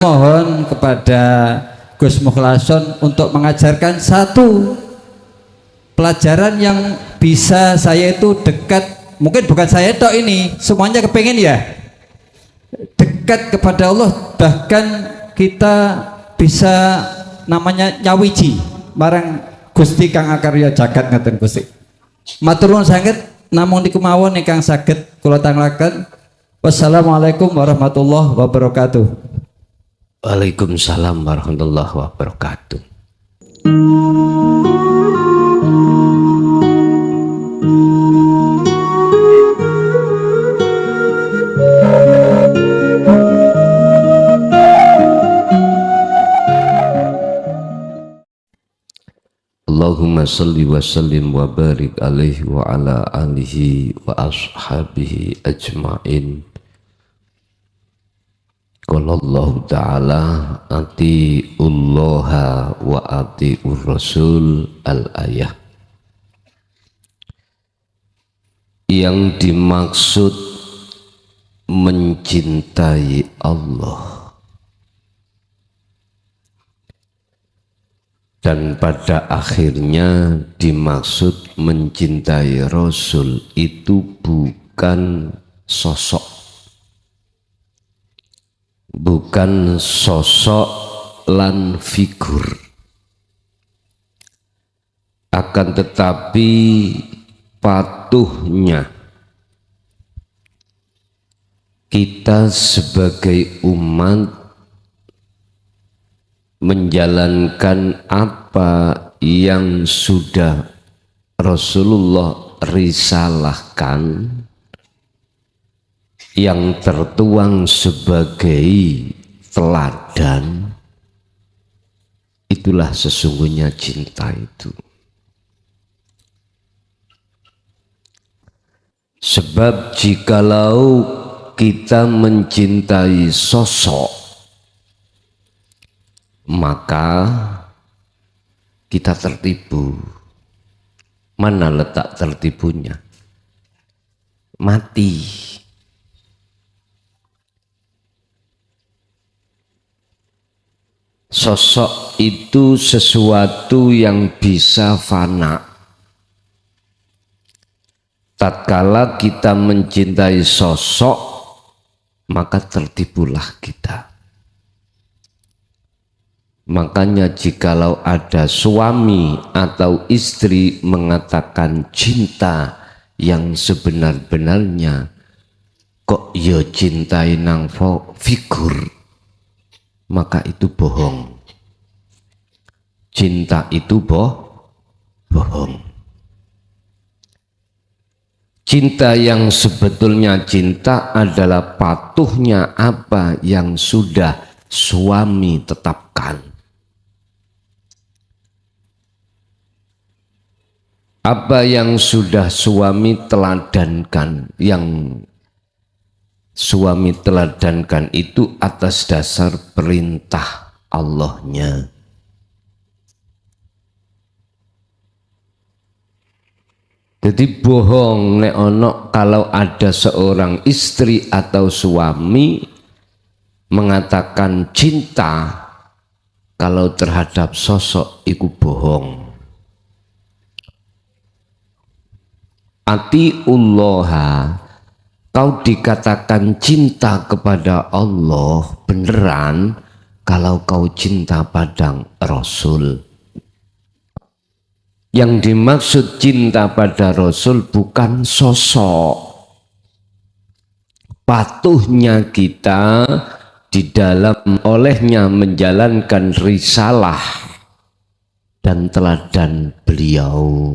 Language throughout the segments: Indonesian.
Mohon kepada Gus Mukhlason untuk mengajarkan satu pelajaran yang bisa saya itu dekat, mungkin bukan saya tok ini, semuanya kepengen ya dekat kepada Allah, bahkan kita bisa namanya nyawiji marang Gusti Kang Akarya Jagat ngaten Gusti. Matur nuwun sanget, namung niku mawon ingkang saged kula tanglaken. Wassalamualaikum warahmatullahi wabarakatuh. Waalaikumsalam warahmatullahi wabarakatuh. Allahumma salli wa sallim wa barik alaihi wa ala alihi wa ashabihi ajma'in. Qala Allah Ta'ala atiullaha wa atiur rasul al-ayah. Yang dimaksud mencintai Allah dan pada akhirnya dimaksud mencintai Rasul itu bukan sosok, bukan sosok lan figur, akan tetapi patuhnya kita sebagai umat menjalankan apa yang sudah Rasulullah risalahkan, yang tertuang sebagai teladan. Itulah sesungguhnya cinta itu. Sebab jikalau kita mencintai sosok, maka kita tertipu. Mana letak tertipunya? Mati. Sosok itu sesuatu yang bisa fana. Tatkala kita mencintai sosok, maka tertipulah kita. Makanya jikalau ada suami atau istri mengatakan cinta yang sebenar-benarnya, kok ya cintai nang figur, maka itu bohong. Cinta itu bohong. Cinta yang sebetulnya cinta adalah patuhnya apa yang sudah suami tetapkan. Apa yang sudah suami teladankan, yang suami teladankan itu atas dasar perintah Allahnya. Jadi bohong nek ono kalau ada seorang istri atau suami mengatakan cinta kalau terhadap sosok, itu bohong. Atiullaha, kau dikatakan cinta kepada Allah beneran kalau kau cinta pada Rasul. Yang dimaksud cinta pada Rasul bukan sosok. Patuhnya kita di dalam olehnya menjalankan risalah dan teladan beliau.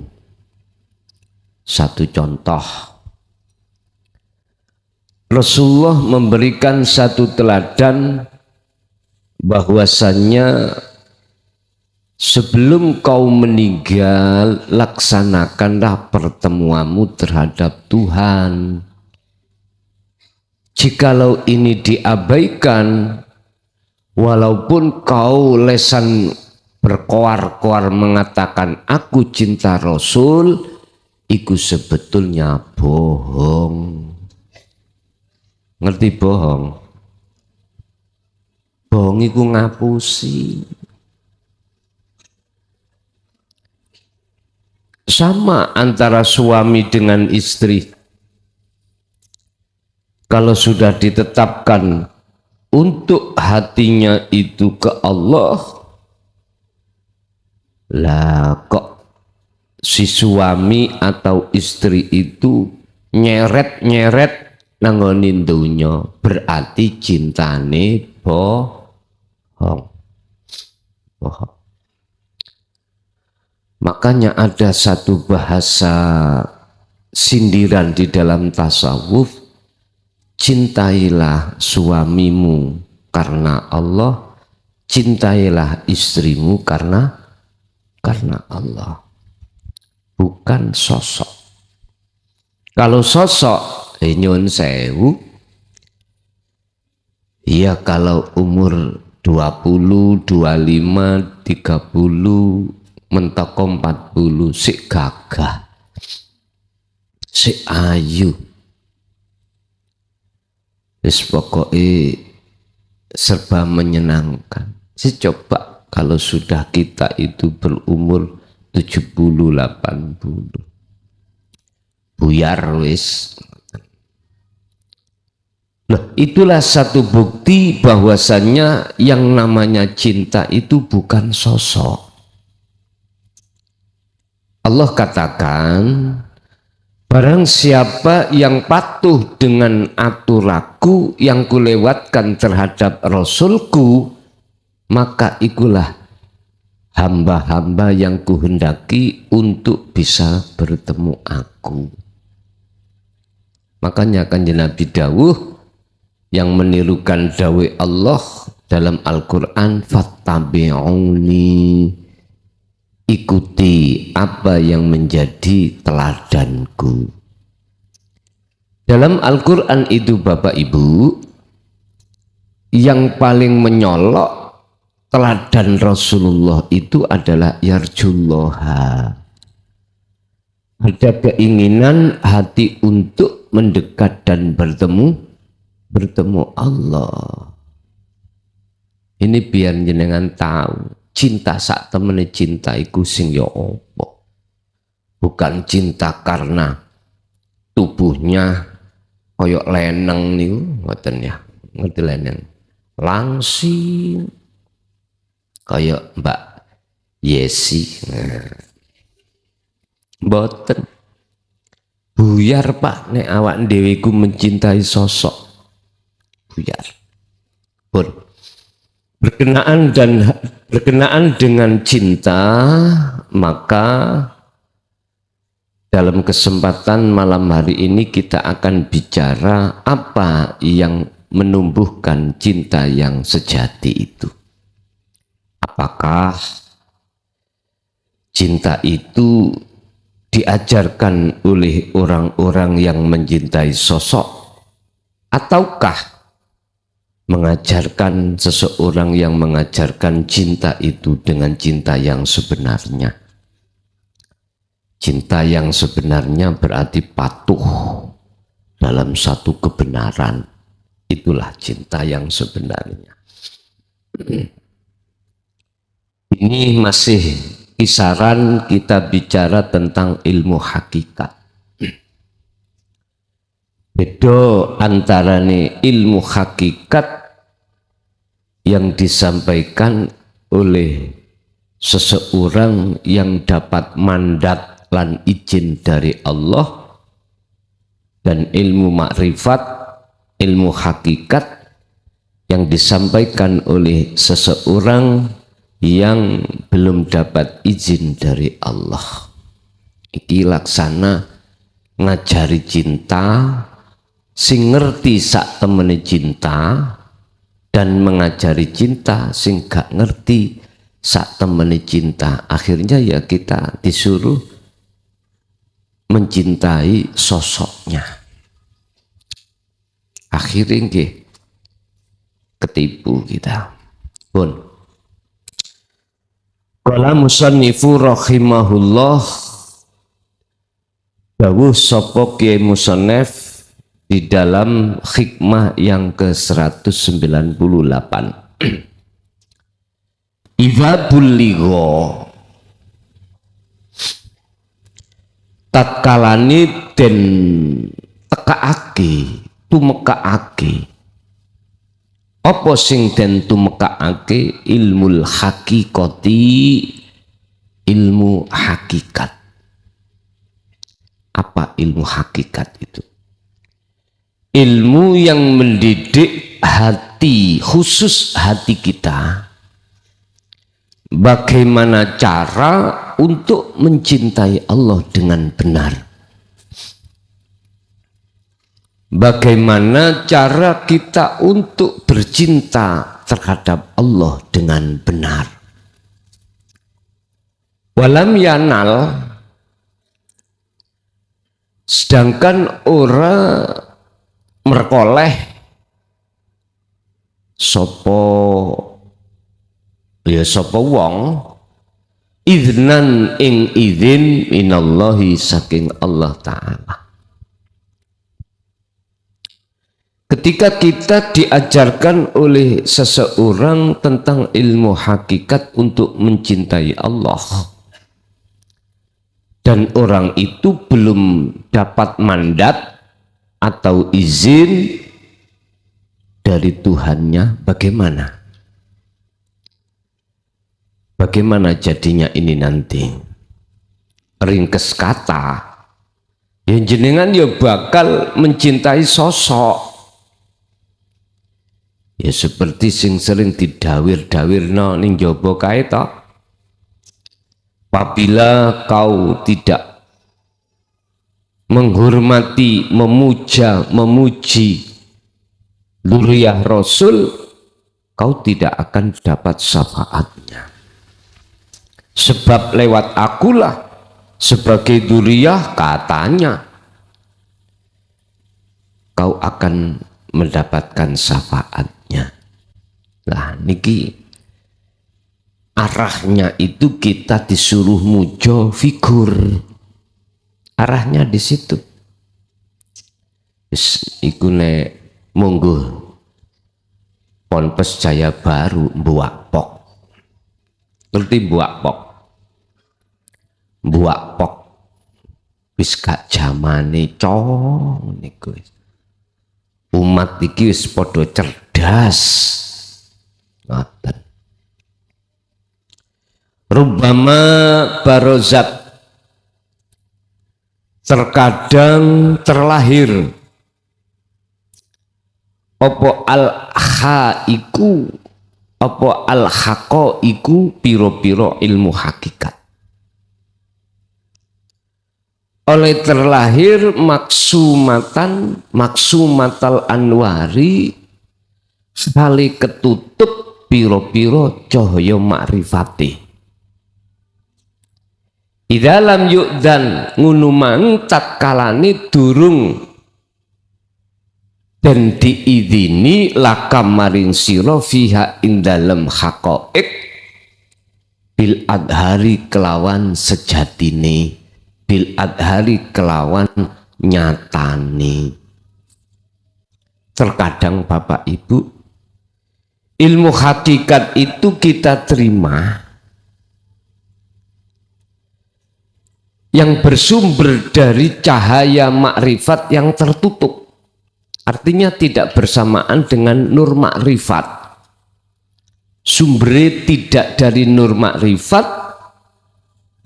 Satu contoh, Rasulullah memberikan satu teladan bahwasannya sebelum kau meninggal, laksanakanlah pertemuanmu terhadap Tuhan. Jikalau ini diabaikan, walaupun kau lesan berkoar-koar mengatakan aku cinta Rasul, itu sebetulnya bohong. Ngerti bohong? Bohong iku ngapusi. Sama antara suami dengan istri. Kalau sudah ditetapkan untuk hatinya itu ke Allah, lah kok si suami atau istri itu nyeret-nyeret nangonin dunya, berarti cintane bohong. Makanya ada satu bahasa sindiran di dalam tasawuf, cintailah suamimu karena Allah, cintailah istrimu karena Allah, bukan sosok. Kalau sosok, nyun sewu, ya kalau umur 20, 25, 30, mentoko 40, sik gagah, sik ayu, wis pokoknya serba menyenangkan. Coba kalau sudah kita itu berumur 70, 80, buyar wis. Nah, itulah satu bukti bahwasannya yang namanya cinta itu bukan sosok. Allah katakan, barang siapa yang patuh dengan aturanku yang kulewatkan terhadap Rasulku, maka ikulah hamba-hamba yang kuhendaki untuk bisa bertemu aku. Makanya Kanjeng Nabi dawuh yang menirukan dawuh Allah dalam Al-Quran, fattabi'uni, ikuti apa yang menjadi teladanku. Dalam Al-Quran itu Bapak Ibu, yang paling menyolok teladan Rasulullah itu adalah yarjullaha. Ada keinginan hati untuk mendekat dan bertemu Allah. Ini biar jenengan tahu, cinta sak temene cinta iku sing ya apa. Bukan cinta karena tubuhnya koyok leneng niku, ngoten ya. Ngerti leneng. Langsing koyok Mbak Yesi. Mboten. Buyar Pak nek awak dhewe iku mencintai sosok. Buyar. Pun berkenaan dengan cinta, maka dalam kesempatan malam hari ini kita akan bicara apa yang menumbuhkan cinta yang sejati itu. Apakah cinta itu diajarkan oleh orang-orang yang mencintai sosok, ataukah mengajarkan seseorang yang mengajarkan cinta itu dengan cinta yang sebenarnya? Cinta yang sebenarnya berarti patuh dalam satu kebenaran. Itulah cinta yang sebenarnya. Ini masih kisaran kita bicara tentang ilmu hakikat. Beda antara ilmu hakikat yang disampaikan oleh seseorang yang dapat mandat lan izin dari Allah, dan ilmu makrifat, ilmu hakikat yang disampaikan oleh seseorang yang belum dapat izin dari Allah. Iki laksana ngajari cinta, sing ngerti sak temene cinta, dan mengajari cinta sing gak ngerti sak temene cinta. Akhirnya ya kita disuruh mencintai sosoknya. Akhirnya nggih ketipu kita. Pun qala musannifu rahimahullah, dawuh sapa Kiai Musannif di dalam hikmah yang ke-198. Idza bulligha tatkalane den tekaake tumekaake apa sing den tumekaake ilmul haqiqati ilmu hakikat. Apa ilmu hakikat itu? Ilmu yang mendidik hati, khusus hati kita, bagaimana cara untuk mencintai Allah dengan benar, bagaimana cara kita untuk bercinta terhadap Allah dengan benar. Walam yanal, sedangkan orang merkoleh sopo wong iznan ing izin minallahi saking Allah Ta'ala. Ketika kita diajarkan oleh seseorang tentang ilmu hakikat untuk mencintai Allah, dan orang itu belum dapat mandat atau izin dari Tuhannya, bagaimana? Bagaimana jadinya ini nanti? Ringkes kata, ya jenengan ya bakal mencintai sosok, ya seperti sing sering didawir-dawirno ning jaba kae to. Apabila kau tidak menghormati, memuja, memuji dzurriyyah Rasul, kau tidak akan dapat syafaatnya. Sebab lewat akulah sebagai dzurriyyah katanya kau akan mendapatkan syafaatnya. Nah niki arahnya itu kita disuruh mujo figur, arahnya di situ. Iku nek monggo Ponpes Jaya Baru Buak Pok, ngerti Buak Pok? Buak Pok wis gak jamane cong niku. Umat iki wis padha cerdas. Ngoten. Rubbama barozat, terkadang terlahir opo al-haiku, opo al-haqaiku, piro-piro ilmu hakikat. Oleh terlahir maksumatal anwari, sekali ketutup piro-piro cahaya makrifati. Idalam yukdan ngunumang tatkalane durung dan diidini lakam maring sira fiha indalem haqaiq bil adhari kelawan sejatine, bil adhari kelawan nyatane. Terkadang Bapak Ibu, ilmu hakikat itu kita terima yang bersumber dari cahaya makrifat yang tertutup, artinya tidak bersamaan dengan nur makrifat. Sumbernya tidak dari nur makrifat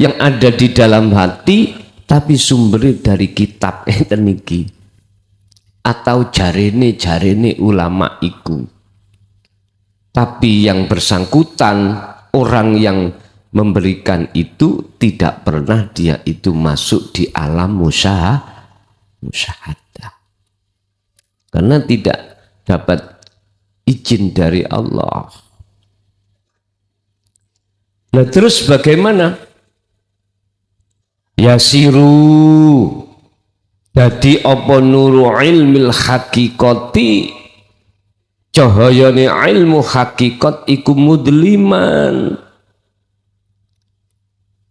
yang ada di dalam hati, tapi sumbernya dari kitab niki atau jarene ulama iku. Tapi yang bersangkutan, orang yang memberikan itu tidak pernah dia itu masuk di alam musyahadah, karena tidak dapat izin dari Allah. Nah terus bagaimana? Yasiru, jadi apa nuru ilmil hakikati, cahayane ilmu hakikat iku mudliman.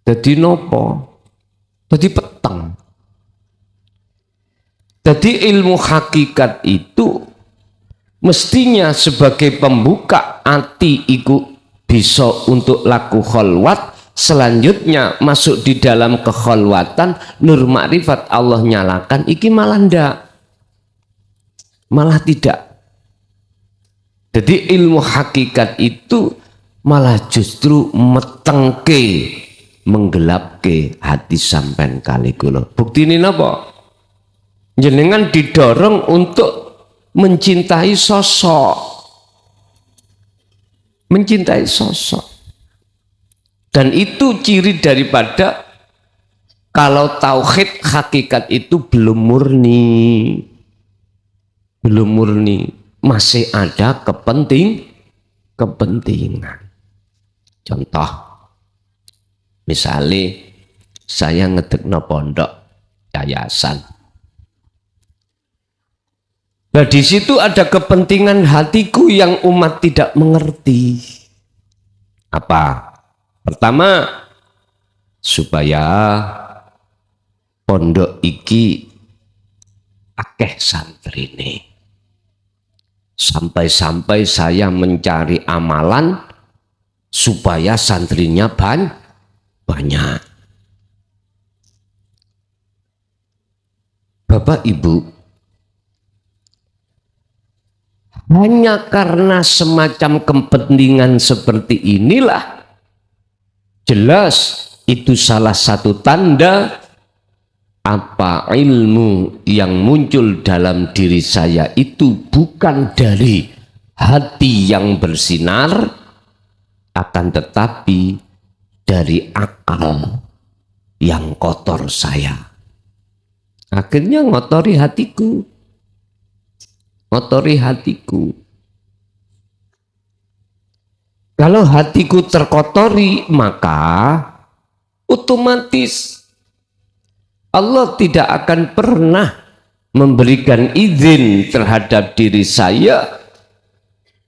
Jadi nopo? Jadi peteng. Jadi ilmu hakikat itu Mestinya sebagai pembuka hati iku bisa untuk laku kholwat, selanjutnya masuk di dalam kekholwatan nur makrifat Allah nyalakan, iki malah ndak, malah tidak. Jadi ilmu hakikat itu malah justru metengke, menggelapke hati sampean kali kula. Buktine napa? Jenengan didorong untuk mencintai sosok, mencintai sosok, dan itu ciri daripada kalau tauhid hakikat itu belum murni, belum murni, masih ada kepentingan. Contoh, misalnya saya ngedekno pondok yayasan. Nah, di situ ada kepentingan hatiku yang umat tidak mengerti. Apa? Pertama, supaya pondok iki akeh santrine. Sampai-sampai saya mencari amalan supaya santrinya banyak. Bapak Ibu, hanya karena semacam kepentingan seperti inilah, jelas itu salah satu tanda apa ilmu yang muncul dalam diri saya itu bukan dari hati yang bersinar, akan tetapi dari akal yang kotor saya. Akhirnya ngotori hatiku, ngotori hatiku. Kalau hatiku terkotori, maka otomatis Allah tidak akan pernah memberikan izin terhadap diri saya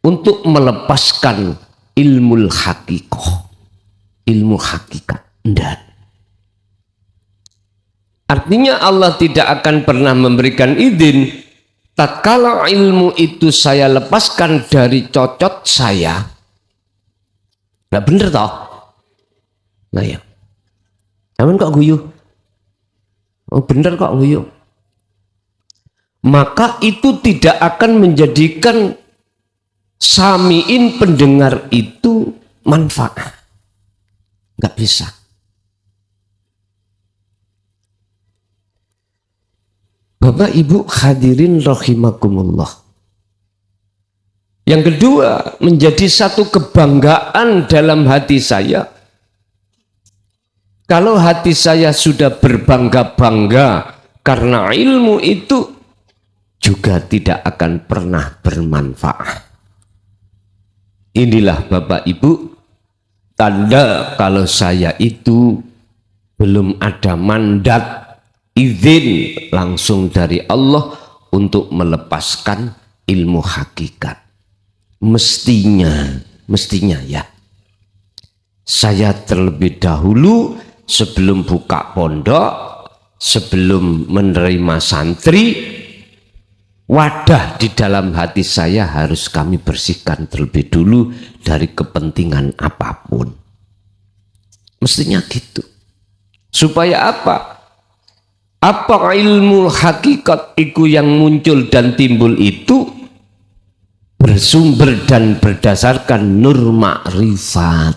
untuk melepaskan ilmu hakikoh, ilmu hakikat. Tidak. Artinya Allah tidak akan pernah memberikan izin tatkala ilmu itu saya lepaskan dari cocot saya. Nggak bener toh? Nah ya, namun kok guyu? Oh bener kok guyu? Maka itu tidak akan menjadikan samiin pendengar itu manfaat. Nggak bisa. Bapak Ibu hadirin rahimakumullah. Yang kedua, menjadi satu kebanggaan dalam hati saya. Kalau hati saya sudah berbangga-bangga karena ilmu itu juga tidak akan pernah bermanfaat. Inilah Bapak Ibu tanda kalau saya itu belum ada mandat izin langsung dari Allah untuk melepaskan ilmu hakikat. Mestinya ya, saya terlebih dahulu sebelum buka pondok, sebelum menerima santri, wadah di dalam hati saya harus kami bersihkan terlebih dulu dari kepentingan apapun. Mestinya gitu. Supaya apa? Apa ilmu hakikat itu yang muncul dan timbul itu bersumber dan berdasarkan nur makrifat.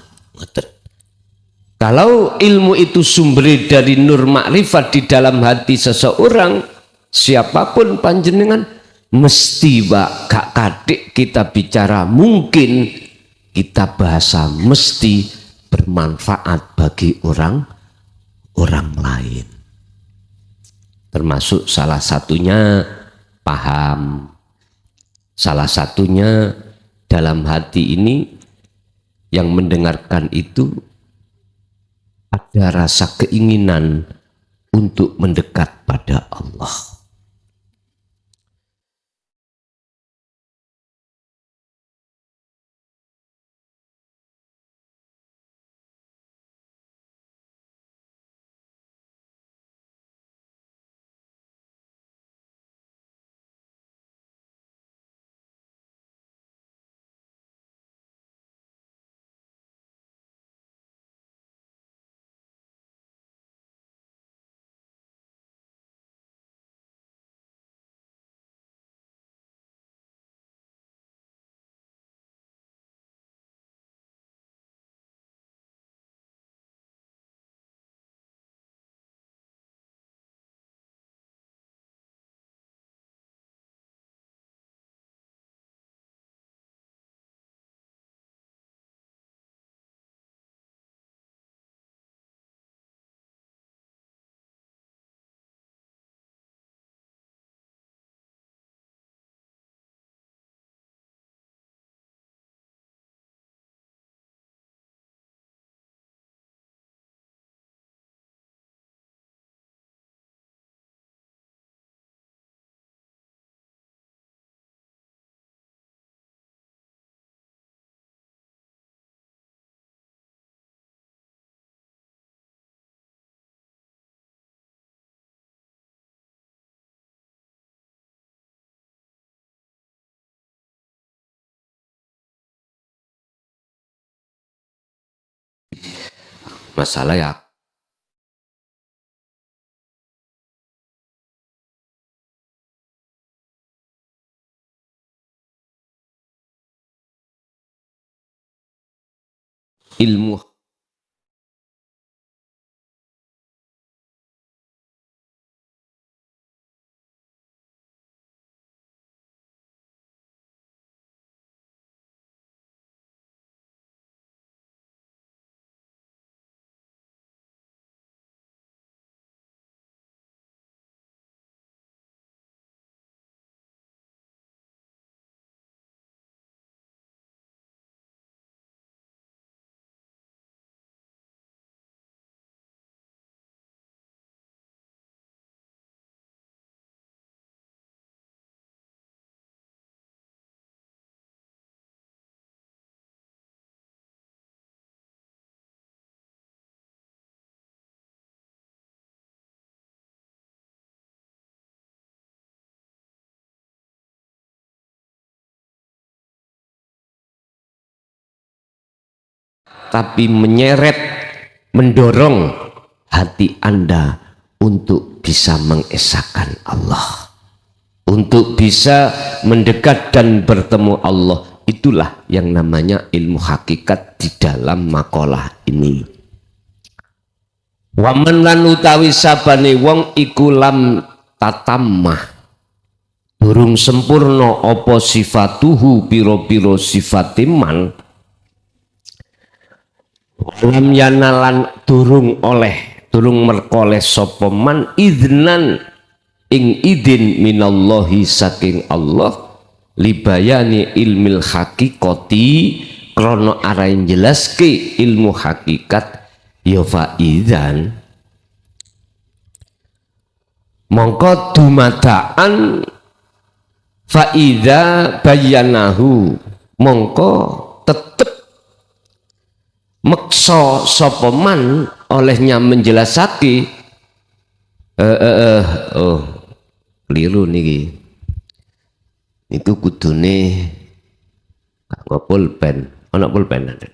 Kalau ilmu itu sumber dari nur makrifat di dalam hati seseorang, siapapun panjenengan, mesti gak kadik kita bicara, mungkin kita bahasa mesti bermanfaat bagi orang lain. Termasuk salah satunya paham, salah satunya dalam hati ini yang mendengarkan itu ada rasa keinginan untuk mendekat pada Allah. masalah ya. Ilmu tapi menyeret, mendorong hati Anda untuk bisa mengesahkan Allah, untuk bisa mendekat dan bertemu Allah. Itulah yang namanya ilmu hakikat di dalam makalah ini. Waman lan utawi sabane wong iku lam tatamah, durung sempurna apa sifatuhu, piro-piro sifatiman, lam yanalan durung merkoleh sapa man idnan ing idin minallahi saking Allah, libayani ilmil hakikati, krono arai jelaske ilmu hakikat, ya faizan mongko dumadaan faida bayanahu, mongko tetep meksa sapa man olehnya menjelasake. Keliru niki, itu kudune kanggo pulpen, ana pulpen ada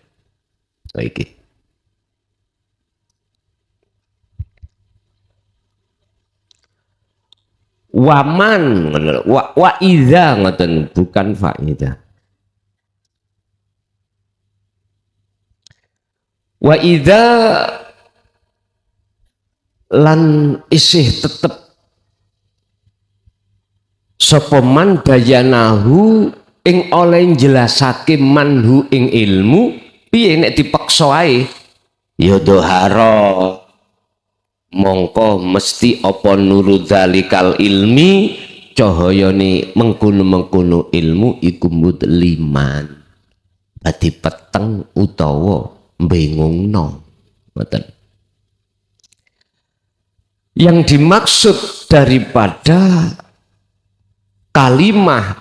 iki. Waman wa idza ngoten, bukan faida. Wa idza lan isih tetep sapa man bayanahu ing oleh jelasake manhu ing ilmu, piye nek dipaksa ae ya dohara, mongko mesti apa nurudzalikal ilmi, cahayane mengkono-mengkono ilmu iku mudliman, dadi peteng utawa bengongno. Ngoten. Yang dimaksud daripada kalimah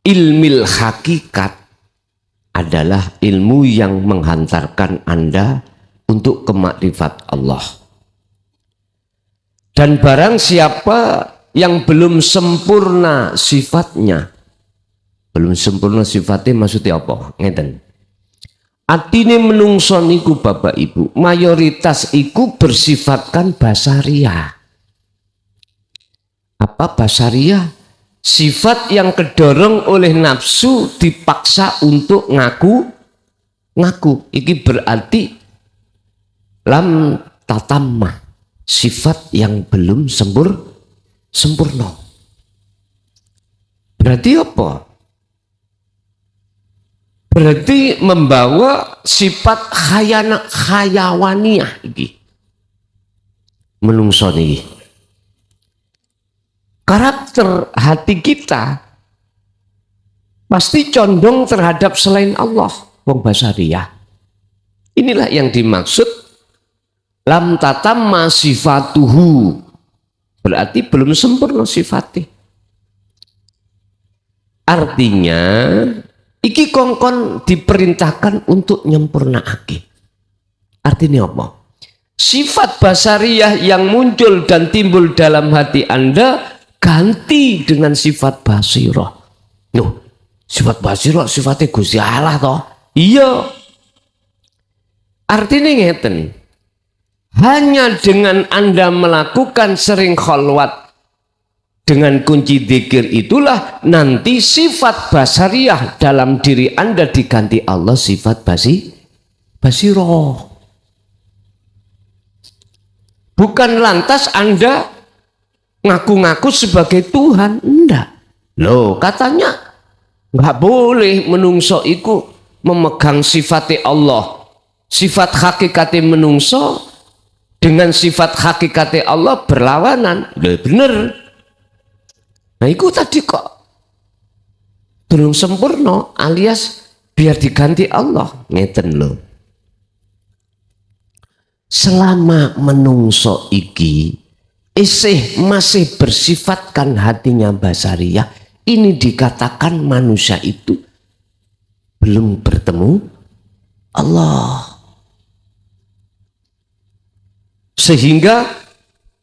ilmil hakikat adalah ilmu yang menghantarkan Anda untuk kemakrifat Allah. Dan barang siapa yang belum sempurna sifatnya, belum sempurna sifatnya maksudnya apa? Ngeten. Atine menungso niku Bapak Ibu, mayoritas iku bersifatkan basaria. Apa basaria? Sifat yang kedorong oleh nafsu, dipaksa untuk ngaku. Iki berarti lam tatamah, sifat yang belum sempurna. Berarti apa? Berarti membawa sifat khayawaniyah iki. Menungso niki. Karakter hati kita pasti condong terhadap selain Allah, wong basariyah. Inilah yang dimaksud lam tatamma sifatuhu. Berarti belum sempurna sifatnya. Artinya iki kongkon diperintahkan untuk nyempurnaake. Artinya apa? Sifat basariyah yang muncul dan timbul dalam hati Anda ganti dengan sifat basirah. Sifat basirah sifatnya Gusti Allah toh? Iya. Artinya ngeten, hanya dengan Anda melakukan sering kholwat dengan kunci dzikir itulah nanti sifat basariyah dalam diri Anda diganti Allah sifat basiroh. Bukan lantas Anda ngaku-ngaku sebagai Tuhan, enggak. Loh, katanya nggak boleh menungso iku memegang sifatnya Allah. Sifat hakikatnya menungso dengan sifat hakikatnya Allah berlawanan. Loh, bener. Nah, itu tadi kok belum sempurna alias biar diganti Allah. Ngeten loh. Selama menungso iki masih bersifatkan hatinya basariyah, ini dikatakan manusia itu belum bertemu Allah. Sehingga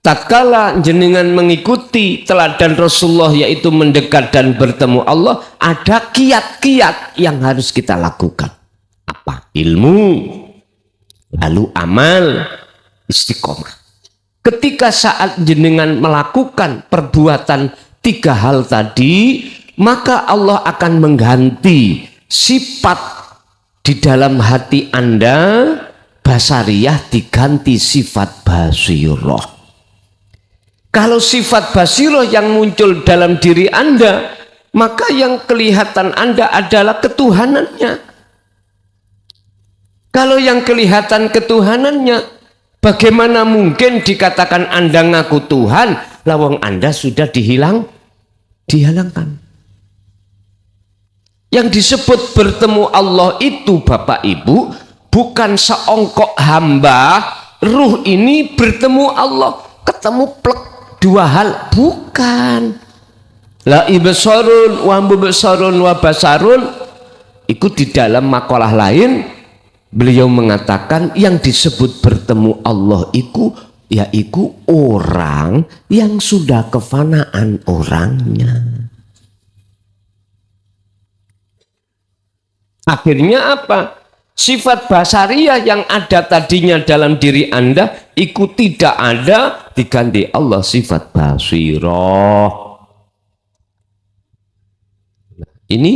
tatkala jenengan mengikuti teladan Rasulullah yaitu mendekat dan bertemu Allah, ada kiat-kiat yang harus kita lakukan. Apa? Ilmu, lalu amal, istiqomah. Ketika saat jenengan melakukan perbuatan 3 hal tadi, maka Allah akan mengganti sifat di dalam hati Anda basariyah diganti sifat basiroh. Kalau sifat basiroh yang muncul dalam diri Anda, maka yang kelihatan Anda adalah ketuhanannya. Kalau yang kelihatan ketuhanannya, bagaimana mungkin dikatakan Anda ngaku Tuhan, lawang Anda sudah dihilangkan. Yang disebut bertemu Allah itu Bapak Ibu, bukan seongkok hamba, ruh ini bertemu Allah, ketemu plek 2 hal, bukan. La ibsarun wa mubsarun wa basarun, itu di dalam makalah lain beliau mengatakan yang disebut bertemu Allah itu yaitu orang yang sudah kefanaan orangnya. Akhirnya apa? Sifat basariyah yang ada tadinya dalam diri Anda itu tidak ada, diganti Allah sifat basiroh. Ini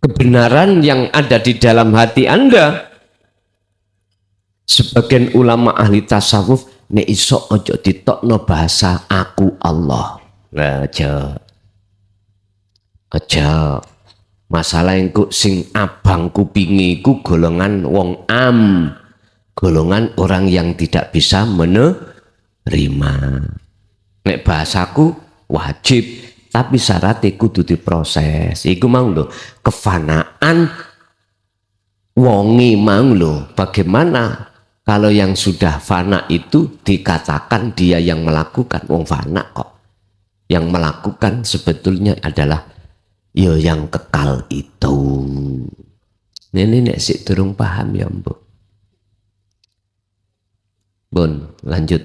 kebenaran yang ada di dalam hati Anda. Sebagian ulama ahli tasawuf nek iso ojo ditokno bahasa aku Allah. Aja. Masalah engko sing abang kupingi ku golongan wong golongan orang yang tidak bisa menerima. Nek bahasaku wajib, tapi syaratnya kudu diproses. Iku mau lho, kefanaan wongi mau lho. Bagaimana kalau yang sudah fana itu dikatakan dia yang melakukan, wong fana kok. Yang melakukan sebetulnya adalah yo yang kekal itu. Ini nek sik durung paham ya Mbok. Bun, lanjut.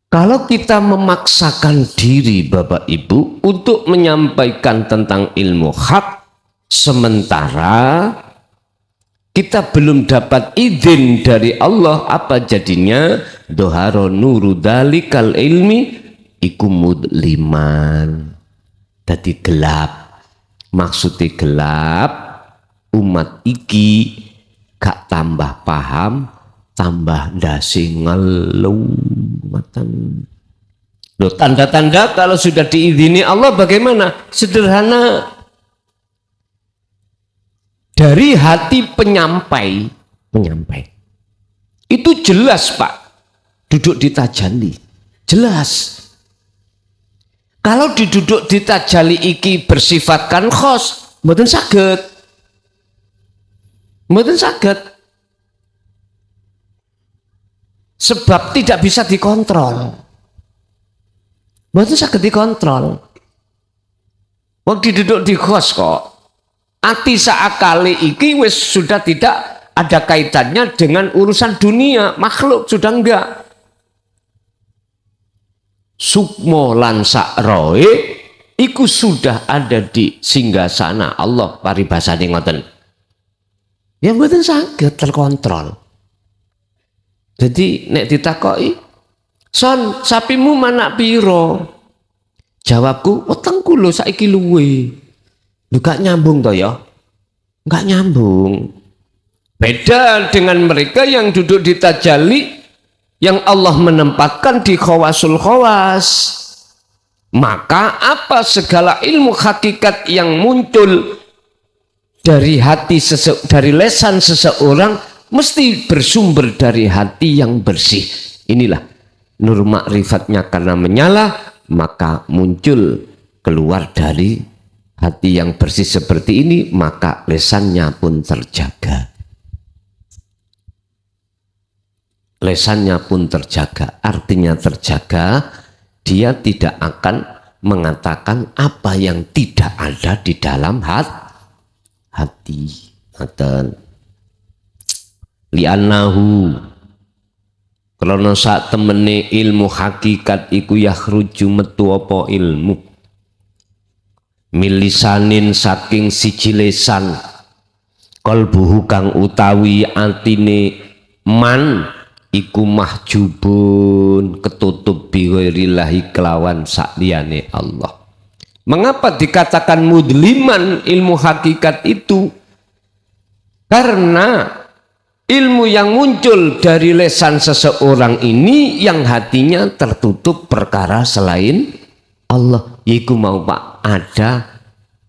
Kalau kita memaksakan diri Bapak Ibu untuk menyampaikan tentang ilmu hak, sementara kita belum dapat izin dari Allah, apa jadinya? Doharo nuru dalikal ilmi iku mudliman, dadi gelap. Maksudnya gelap, umat iki gak tambah paham, tambah dasi ngeluh. Loh, tanda-tanda kalau sudah diizini Allah bagaimana? Sederhana. Dari hati penyampai itu jelas Pak, duduk di tajalli jelas. Kalau diduduk di tajalli iki bersifatkan khos, mboten saged. Sebab tidak bisa dikontrol. Mboten saged dikontrol. Wong diduduk di khos kok. Ati saakale iki wis sudah tidak ada kaitannya dengan urusan dunia, makhluk sudah enggak. Sukmo lan sakroe iku sudah ada di singgasana Allah paribasane ngoten. Ya mboten saged terkontrol. Jadi nek ditakoki, "Son, sapimu manak piro?" Jawabku, "Wetengku lho saiki luwe." Lho gak nyambung to ya? Gak nyambung. Beda dengan mereka yang duduk di tajalli yang Allah menempatkan di khawasul khawas. Maka apa segala ilmu hakikat yang muncul dari hati dari lesan seseorang mesti bersumber dari hati yang bersih. Inilah nur ma'rifatnya, karena menyala maka muncul keluar dari hati yang bersih seperti ini, maka lesannya pun terjaga. Lesannya pun terjaga, artinya terjaga, dia tidak akan mengatakan apa yang tidak ada di dalam hati. Li'annahu, karena saat temene ilmu hakikat iku yakhruju metu apa ilmu milisanin saking siji lesan qalbuhu kang utawi atine man iku mahjubun ketutup biwairillahi kelawan sakliyane Allah. Mengapa dikatakan mudliman ilmu hakikat itu? Karena ilmu yang muncul dari lesan seseorang ini yang hatinya tertutup perkara selain Allah, yaitu mau Pak ada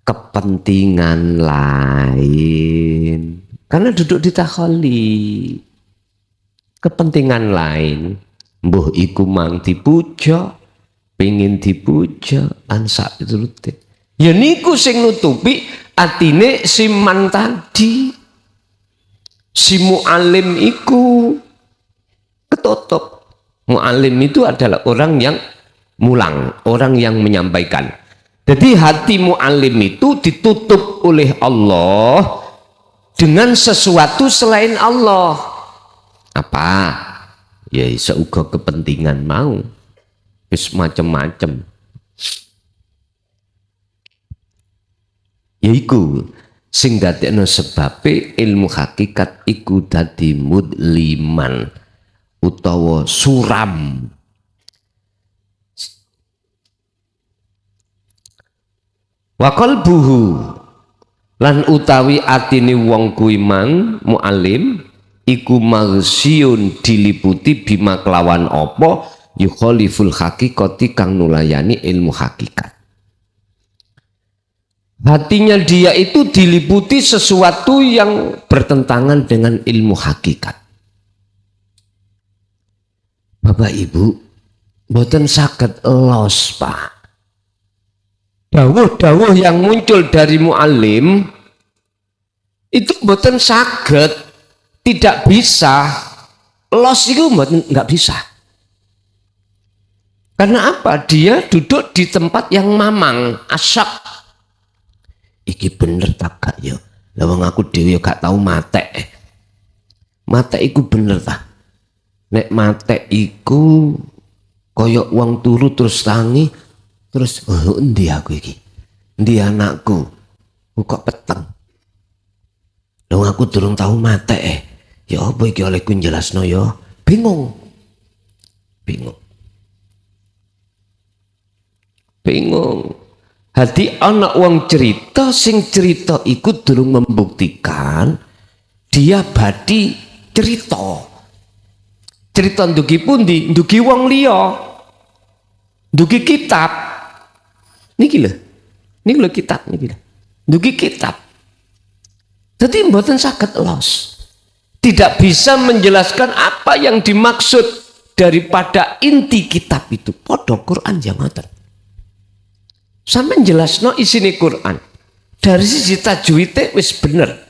kepentingan lain. Karena duduk di takholi, kepentingan lain, mbuh iku mang dipuja, pengin dipuja, ansak dituruti. Ya niku sing nutupi atine si man tadi, si mu'alim iku ketutup. Mu'alim itu adalah orang yang mulang, orang yang menyampaikan. Jadi hati mu'alim itu ditutup oleh Allah dengan sesuatu selain Allah. Apa? Ya seuga kepentingan mau, wis macem-macem. Yaiku sing dadekno sebabe ilmu hakikat iku dadi mudliman utawa suram. Wa qalbuhu lan utawi atine wong kuwi mang mu'alim iku maghsyun diliputi bima kelawan apa yukhaliful haqiqati kang nulayani ilmu hakikat. Hatinya dia itu diliputi sesuatu yang bertentangan dengan ilmu hakikat. Bapak Ibu, mboten saged los, Pak. Dawuh-dawuh yang muncul dari mu'alim itu mboten saged, tidak bisa los, itu nggak bisa. Karena apa? Dia duduk di tempat yang mamang, asyak. Iki bener tak gak ya? Lawang aku dewe gak tahu mate. Mate iku bener tak? Nek mate iku koyok uang turu terus tangi, terus endi aku iki? Endi anakku? Kok peteng? Lawang aku durung tahu mate. Ya apa iki olehku jelasno ya? Bingung. Hati anak wong cerita, sing cerita ikut durung membuktikan dia badi cerita ndugi pundi, ndugi wong liya, ndugi kitab niki lho kitab niki lho, ndugi kitab. Jadi mboten saged los, tidak bisa menjelaskan apa yang dimaksud daripada inti kitab itu. Padha Quran yang ngoten. Sampai jelasno isine Quran. Dari sisi tajwid wis bener.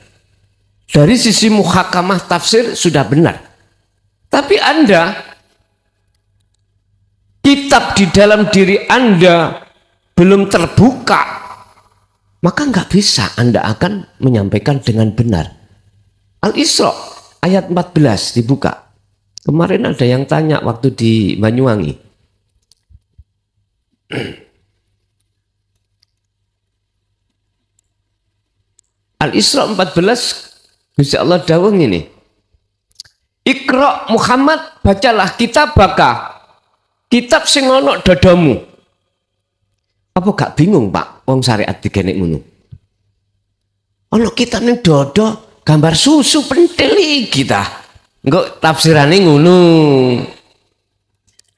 Dari sisi muhakamah tafsir sudah benar. Tapi Anda kitab di dalam diri Anda belum terbuka, maka nggak bisa Anda akan menyampaikan dengan benar. Al-Isra ayat 14 dibuka. Kemarin ada yang tanya waktu di Banyuwangi. Al-Isra 14 Gusti Allah dawuh ngene. Iqra Muhammad, bacalah kitabaka. Kitab sing ana dadamu. Apa gak bingung, Pak? Wong syariat digene ngono. Ana kitab ning dada gambar susu pentil iki ta. Engko tafsirane ngono.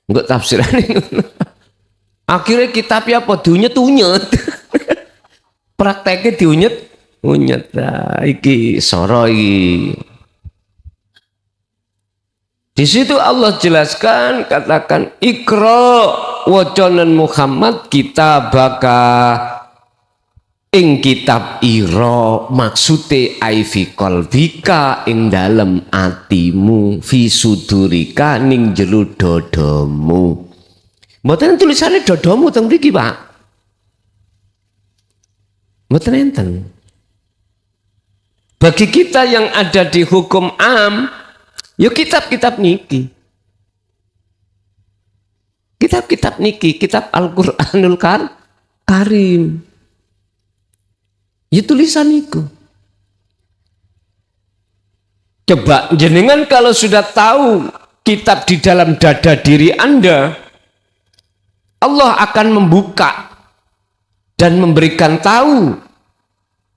Engko tafsirane ngono. Akhirnya kitabnya apa diunyet-unyet. Prakteknya diunyet-unyet. Nah, iki soro iki. Di situ Allah jelaskan, katakan Iqra wacanan Muhammad kitabaka ing kitab ira maksude ai fi qalbika ing dalem atimu fi sudurika ning jero dadamu. Mboten tulisane dadamu teng mriki, Pak. Mboten enten. Bagi kita yang ada di hukum am, yuk kitab-kitab niki. Kitab-kitab niki, kitab Al-Qur'anul Karim. Ya tulisan itu. Coba jenengan kalau sudah tahu kitab di dalam dada diri Anda, Allah akan membuka dan memberikan tahu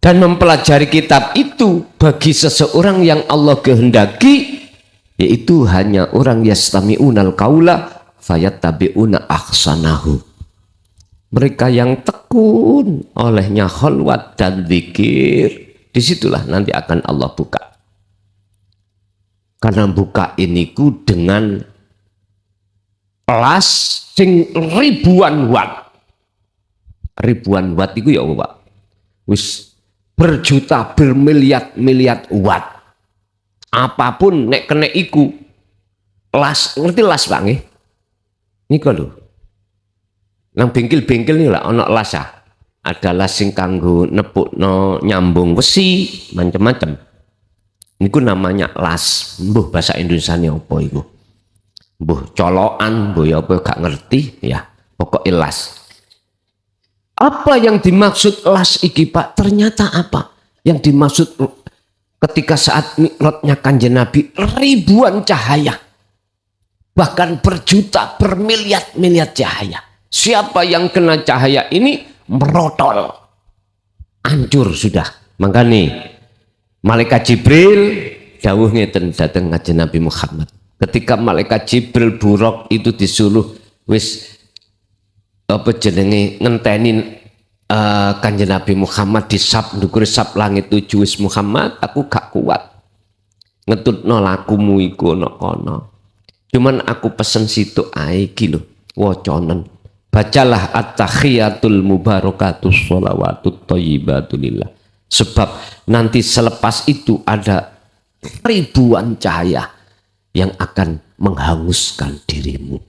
dan mempelajari kitab itu bagi seseorang yang Allah kehendaki, yaitu hanya orang yastami'unal qaula fayattabi'una ahsanahu. Mereka yang tekun olehnya khalwat dan zikir, disitulah nanti akan Allah buka. Karena buka ini ku dengan las sing ribuan watt. Ribuan watt itu ya Pak. Wis berjuta bermiliar-miliar watt. Apapun nek kena iku las, ngerti las Pak nggih? Niku lho. Nang bengkel-bengkel nih lah, ono las ya. Ada las sing kanggo nepukno nyambung besi, macam-macam. Niku namanya las. Mbuh bahasa Indonesianya apa iku? Mbuh colokan, mbuh ya apa gak ngerti ya. Pokoknya las. Apa yang dimaksud las iki Pak? Ternyata apa? Yang dimaksud ketika saat mi'rajnya Kanjeng Nabi, ribuan cahaya. Bahkan berjuta, bermiliar-miliar cahaya. Siapa yang kena cahaya ini merotol, hancur sudah. Makanya malaikat Jibril dawuh ngeten dateng Kanjeng Nabi Muhammad. Ketika malaikat Jibril buruk itu disuruh wis apa jenenge ngenteni Kanjeng Nabi Muhammad di sab ndukur sab langit 7 wis Muhammad, aku gak kuat ngetutno lakumu iku ana kono. Cuman aku pesen situ ae iki lho wacanen. Bacalah at-tahiyatul mubarakatus sholawatut thayyibatulillah. Sebab nanti selepas itu ada ribuan cahaya yang akan menghanguskan dirimu.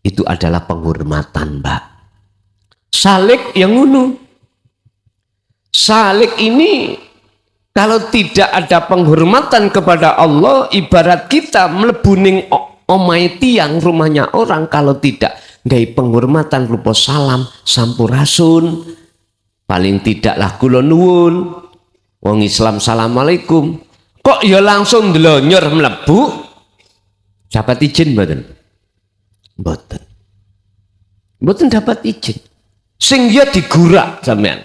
Itu adalah penghormatan, Mbak. Salik yang ngono. Salik ini kalau tidak ada penghormatan kepada Allah, ibarat kita mlebuning omai tiang rumahnya orang, kalau tidak gay penghormatan rupa salam sampurasun, paling tidaklah kula nuwun wong Islam assalamualaikum, kok ya langsung ndelonyor mlebu, dapat izin mboten? Mboten dapat izin. Sing ya digurak sampean,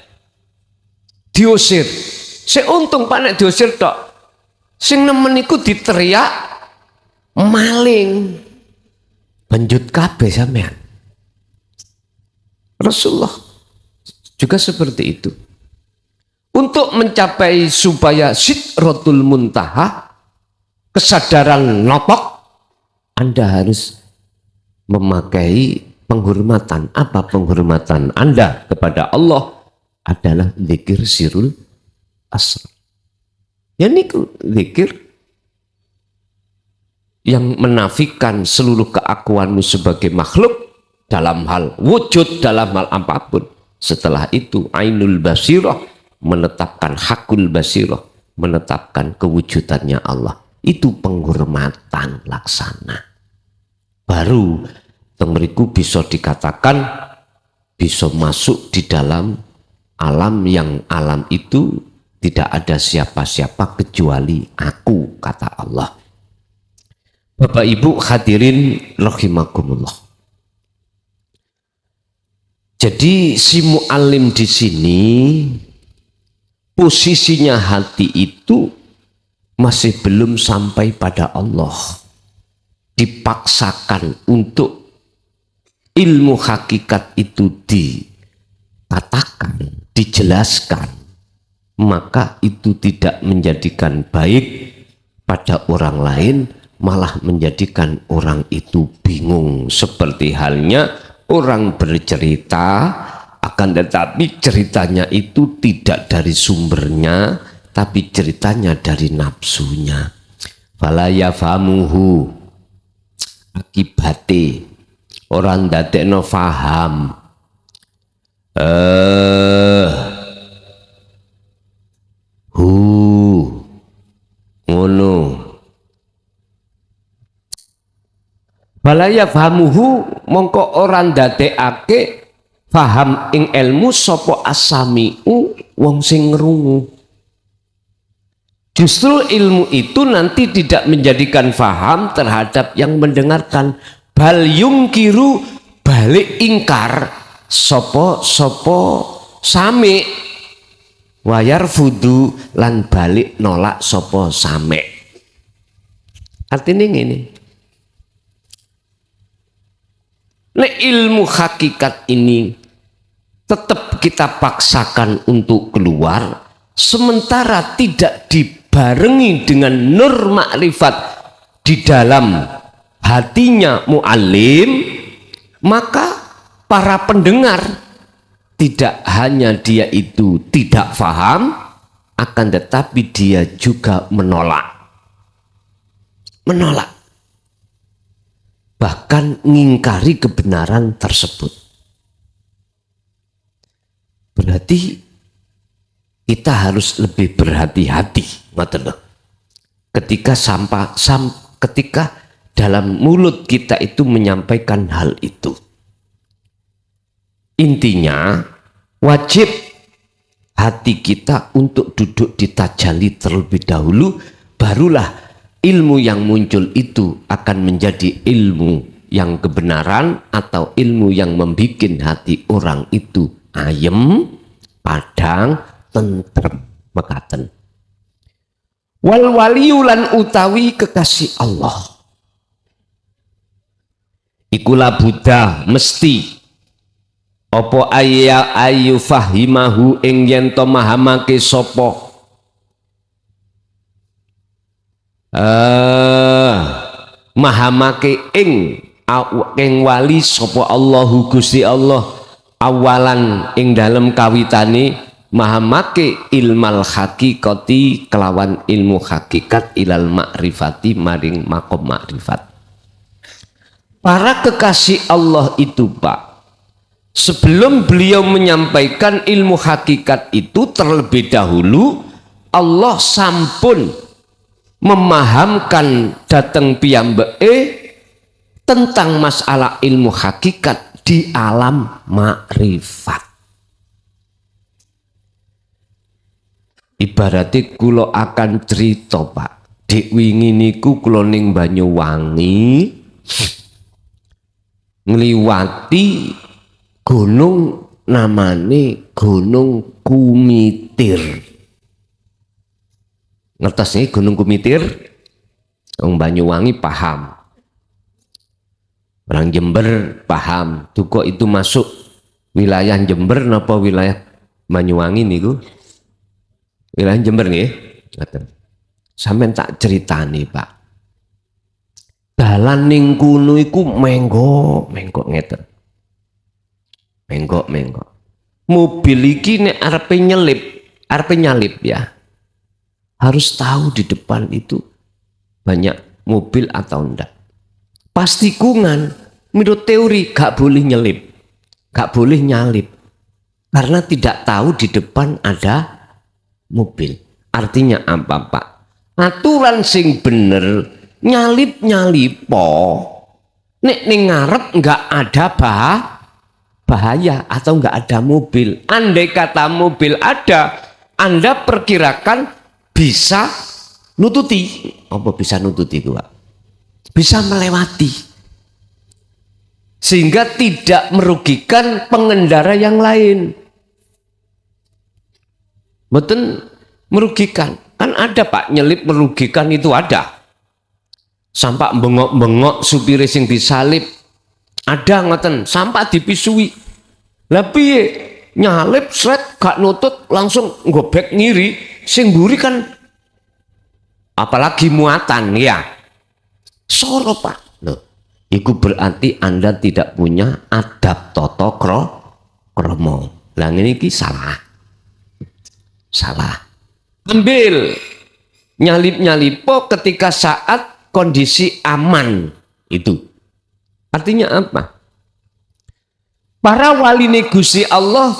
diusir. Sing untung Pak nek diusir tok, sing nemen iku diteriak maling, banjut kabeh sampean. Rasulullah juga seperti itu. Untuk mencapai supaya sidratul muntaha, kesadaran notok, Anda harus memakai penghormatan. Apa penghormatan Anda kepada Allah? Adalah zikir sirul asr. Ya niku zikir yang menafikan seluruh keakuanmu sebagai makhluk dalam hal wujud, dalam hal apapun. Setelah itu ainul basirah, menetapkan hakul basirah, menetapkan kewujudannya Allah. Itu penghormatan laksana. Baru temeriku bisa dikatakan bisa masuk di dalam alam yang alam itu tidak ada siapa-siapa kecuali aku, kata Allah. Bapak Ibu hadirin rahimakumullah. Jadi si mu'alim di sini posisinya hati itu masih belum sampai pada Allah. Dipaksakan untuk ilmu hakikat itu dikatakan, dijelaskan, maka itu tidak menjadikan baik pada orang lain, malah menjadikan orang itu bingung. Seperti halnya orang bercerita, akan tetapi ceritanya itu tidak dari sumbernya, tapi ceritanya dari nafsunya. Fala yafamuhu, akibate orang dadekno faham. Ngono. Balaya fahamuhu, mongko orang dadekake faham ing ilmu sapa asamiu wong sing ngrungu. Justru ilmu itu nanti tidak menjadikan faham terhadap yang mendengarkan. Bal yungkiru, balik ingkar sapa sami, wayar fudu lan balik nolak sapa sami. Artinya ini, nek ilmu hakikat ini tetap kita paksakan untuk keluar, sementara tidak dibarengi dengan nur makrifat di dalam hatinya mu'alim, maka para pendengar tidak hanya dia itu tidak faham, akan tetapi dia juga menolak, bahkan mengingkari kebenaran tersebut. Berarti kita harus lebih berhati-hati, ketika dalam mulut kita itu menyampaikan hal itu. Intinya wajib hati kita untuk duduk di tajalli terlebih dahulu, barulah ilmu yang muncul itu akan menjadi ilmu yang kebenaran atau ilmu yang membuat hati orang itu ayem, padang, tentrem, mekaten. Wal waliyulan utawi kekasih Allah ikulah Buddha mesti opo ayu fahimahu ing yen to mahamake sapa mahamake ing wali sapa Allahu Gusti Allah awalan ing dalem kawitane mahamake ilmal hakikati kelawan ilmu hakikat ilal makrifati maring makom makrifat. Para kekasih Allah itu Pak, sebelum beliau menyampaikan ilmu hakikat itu terlebih dahulu Allah sampun memahamkan dateng piyambake tentang masalah ilmu hakikat di alam makrifat. Ibaratnya kula akan cerita Pak, dek wingi niku kula ning Banyuwangi ngliwati gunung namane Gunung Kumitir. Ngertos nih Gunung Kumitir? Wong Banyuwangi paham. Orang Jember paham. Duko itu masuk wilayah Jember napa wilayah Banyuwangi niku? Wilayah Jember nggih. Sampeyan tak ceritani Pak. Dalan ning kuno iku menggok ngeten. Menggok. Mobil iki nek arepe nyalip ya. Harus tahu di depan itu banyak mobil atau enggak. Pas tikungan, menurut teori gak boleh nyelip. Gak boleh nyalip. Karena tidak tahu di depan ada mobil. Artinya apa Pak? Aturan sing bener nyalip po. Nek ning ngarep enggak ada bahaya atau nggak ada mobil. Andai kata mobil ada, Anda perkirakan bisa nututi. Apa bisa nututi itu, Pak? Bisa melewati. Sehingga tidak merugikan pengendara yang lain. Betul merugikan. Kan ada Pak, nyelip merugikan itu ada. Sampai bengok-bengok supir sing disalip. Ada ngoten, sampai dipisui. Lah piye? Nyalip sret gak nutut langsung gobek ngiri, sing mburi kan apalagi muatan ya. Soro Pak. Loh, itu berarti Anda tidak punya adab toto kromo. Lah ini salah. Salah. Ambil nyalip-nyalipo ketika saat kondisi aman itu. Artinya apa? Para wali negusi Allah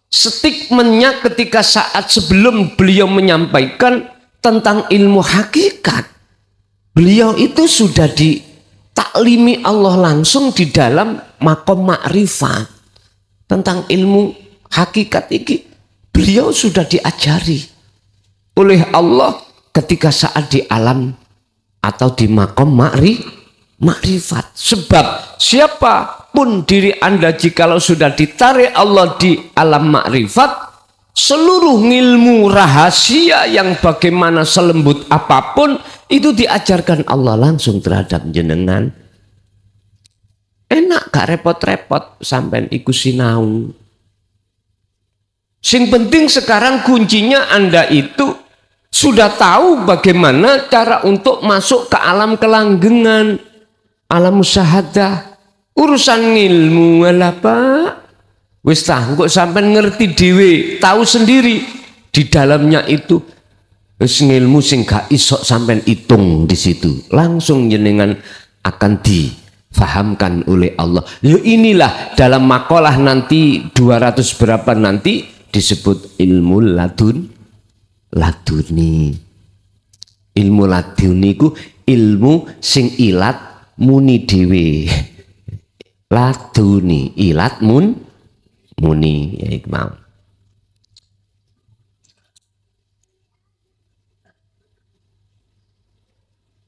stigmenya ketika saat sebelum beliau menyampaikan tentang ilmu hakikat. Beliau itu sudah ditaklimi Allah langsung di dalam makom ma'rifat. Tentang ilmu hakikat ini beliau sudah diajari oleh Allah ketika saat di alam atau di makom makrifat. Sebab siapapun diri Anda jikalau sudah ditarik Allah di alam makrifat, seluruh ilmu rahasia yang bagaimana selembut apapun itu diajarkan Allah langsung terhadap jenengan. Enak gak repot-repot sampai iku sinau. Sing penting sekarang kuncinya Anda itu sudah tahu bagaimana cara untuk masuk ke alam kelanggengan, alam musyahadah. Urusan ilmu lah Pak, wis kok sampai ngerti dewe, tahu sendiri di dalamnya itu wis ilmu sing gak isok sampai hitung di situ. Langsung jenengan akan difahamkan oleh Allah. Ya inilah dalam makalah nanti 200 berapa nanti disebut ilmu laduni. Ilmu laduni ku ilmu sing ilat muni dewe. Laduni ilat muni ya iku mau.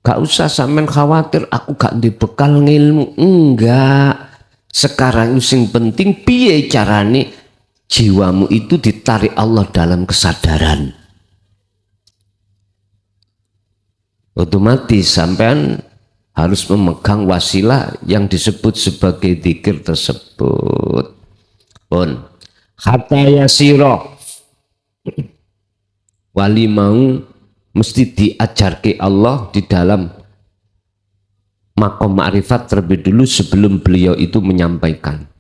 Gak usah sampean khawatir aku gak dibekal ngilmu. Enggak. Sekarang sing penting piye carane jiwamu itu ditarik Allah dalam kesadaran. Otomatis sampean harus memegang wasilah yang disebut sebagai dzikir tersebut. Pun hatta yasiro, wali mau mesti diajarke Allah di dalam makom ma'rifat terlebih dulu sebelum beliau itu menyampaikan.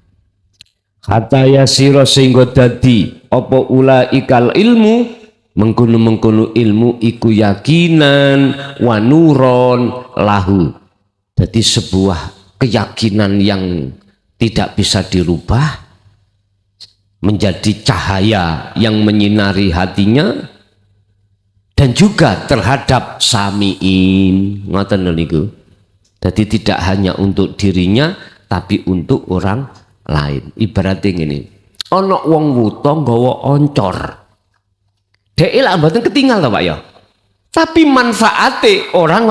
Hatta yasiro sehingga dadi apa ulaikal ilmu mengkono ilmu iku yakinan wa nuron lahu. Jadi sebuah keyakinan yang tidak bisa dirubah menjadi cahaya yang menyinari hatinya dan juga terhadap samiin. Ngoten niku. Jadi tidak hanya untuk dirinya tapi untuk orang lain. Ibaratnya ini, ono wong wuto nggawa oncor. Dhek lak mboten ketinggal to Pak ya. Tapi manfaate orang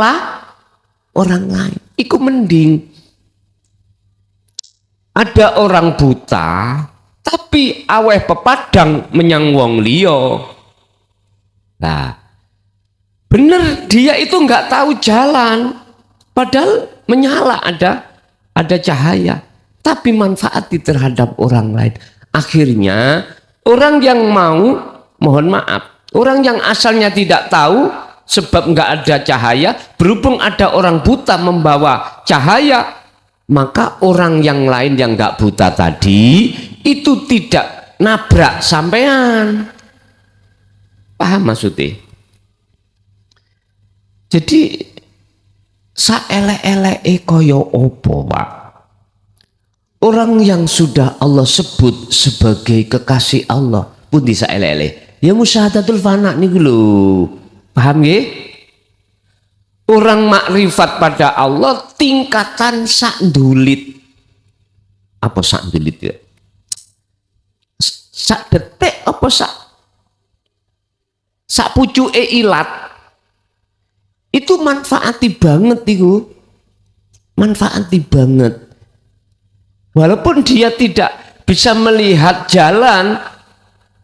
lain. Iku mending. Ada orang buta tapi aweh pepadang menyang wong liya. Nah, bener dia itu nggak tahu jalan. Padahal menyala ada cahaya. Tapi manfaat terhadap orang lain. Akhirnya orang yang mau, mohon maaf, orang yang asalnya tidak tahu sebab nggak ada cahaya, berhubung ada orang buta membawa cahaya, maka orang yang lain yang nggak buta tadi itu tidak nabrak sampean. Paham maksudnya? Jadi saelek-eleke kaya opo Pak? Orang yang sudah Allah sebut sebagai kekasih Allah pun bisa elek-elek. Ya musyahadatul fana niku lho. Paham ya? Orang makrifat pada Allah tingkatan sak ndulit. Apa sak ndulit ya? sak detik apa sak pucuke ilat itu manfaati banget itu, manfaati banget. Walaupun dia tidak bisa melihat jalan,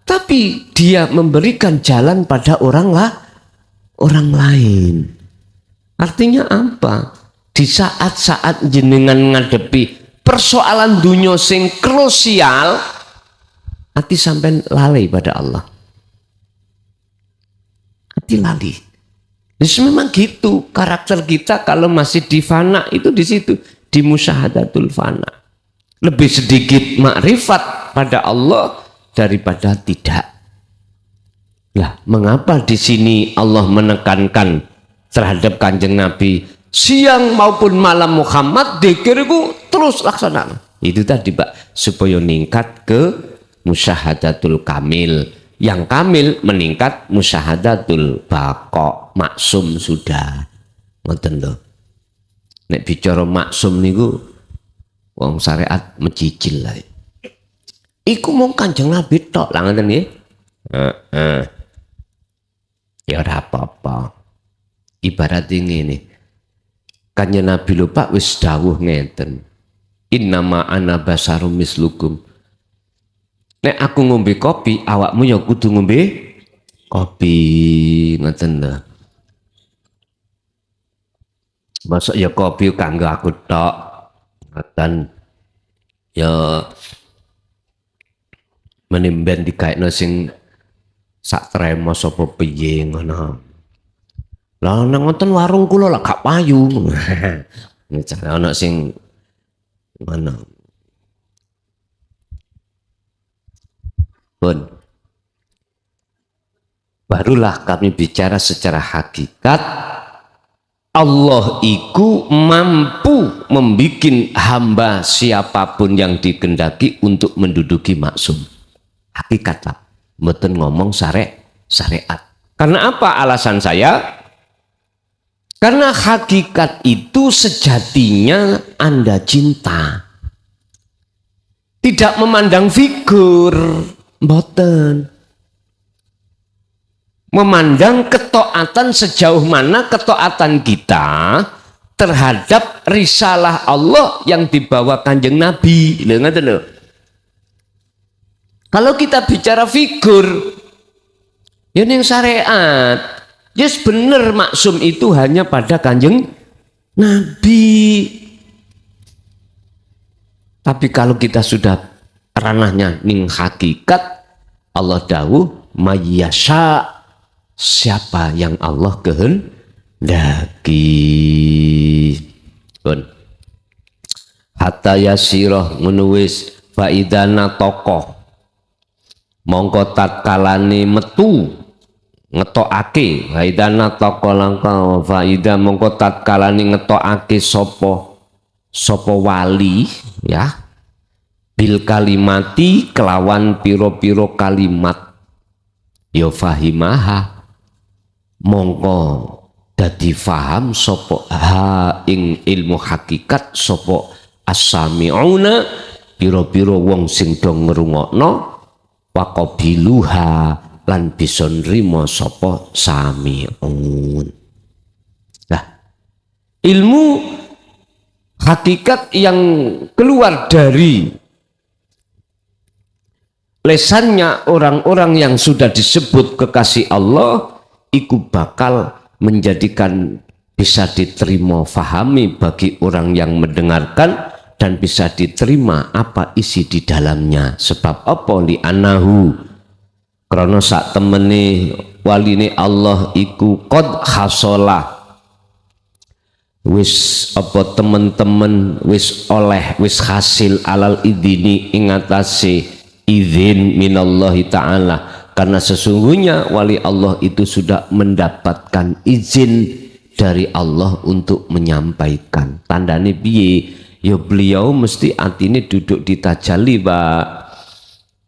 tapi dia memberikan jalan pada orang lain. Artinya apa? Di saat-saat jenengan ngadepi persoalan dunia sing krusial, hati sampai lalai pada Allah. Hati lalai. Jadi memang gitu karakter kita kalau masih di fana itu di situ, di musyahadatul fana. Lebih sedikit makrifat pada Allah daripada tidak. Lah, mengapa di sini Allah menekankan terhadap Kanjeng Nabi siang maupun malam Muhammad dzikirku terus laksanakan? Itu tadi Pak, supaya meningkat ke musyahadatul kamil. Yang kamil meningkat musyahadatul baqa, maksum sudah. Ngoten lho. Nek bicara maksum niku wong syariat mencicil lah. Iku mung Kanjeng Nabi tok lah ngoten nggih. Ya ora apa-apa. Ibarat ngene. Kanjeng Nabi lho Pak wis dawuh ngeten. Innama ana basarum mislukum. Nek aku ngombe kopi, awakmu ya kudu ngombe kopi, ngoten lho. Masuk ya kopi kanggo aku tok. Ngoten. Ya menimben dikaitno sing sak tremo sapa piye ngono. Lah nang ngoten warung kula lah gak payu. Ngecah ana sing ngono. Pun barulah kami bicara secara hakikat Allah iku mampu membikin hamba siapapun yang dikehendaki untuk menduduki maksum. Hakikat Pak, mboten ngomong syariat. Karena apa alasan saya? Karena hakikat itu sejatinya Anda cinta. Tidak memandang figur, mboten. Memandang ketaatan sejauh mana ketaatan kita terhadap risalah Allah yang dibawa Kanjeng Nabi. Lho. Kalau kita bicara figur, ya ning syariat, yes bener maksum itu hanya pada Kanjeng Nabi. Tapi kalau kita sudah ranahnya ning hakikat, Allah dawuh mayyasha, siapa yang Allah kehendaki. Pun hatta yasirah menulis faidana tokoh mongko tatkalane metu ngetokake faidana tokoh langka faida mongko tatkalane ngetokake sapa wali ya bil kalimati kelawan piro-piro kalimat ya fahimaha mongko dadi faham sapa ha ing ilmu hakikat sapa as-sami'una piro-piro wong sing do ngrungokno waqabiluha lan bisa nrimo sapa sami'un. Nah, ilmu hakikat yang keluar dari lesannya orang-orang yang sudah disebut kekasih Allah iku bakal menjadikan bisa diterima fahami bagi orang yang mendengarkan dan bisa diterima apa isi di dalamnya. Sebab apa li anahu karena sak temene waline Allah iku qad hasolah wis apa temen-temen wis oleh wis hasil alal idini ing atase izin minallahi ta'ala, karena sesungguhnya wali Allah itu sudah mendapatkan izin dari Allah untuk menyampaikan. Tandane piye? Ya beliau mesti atine duduk di tajalli Pak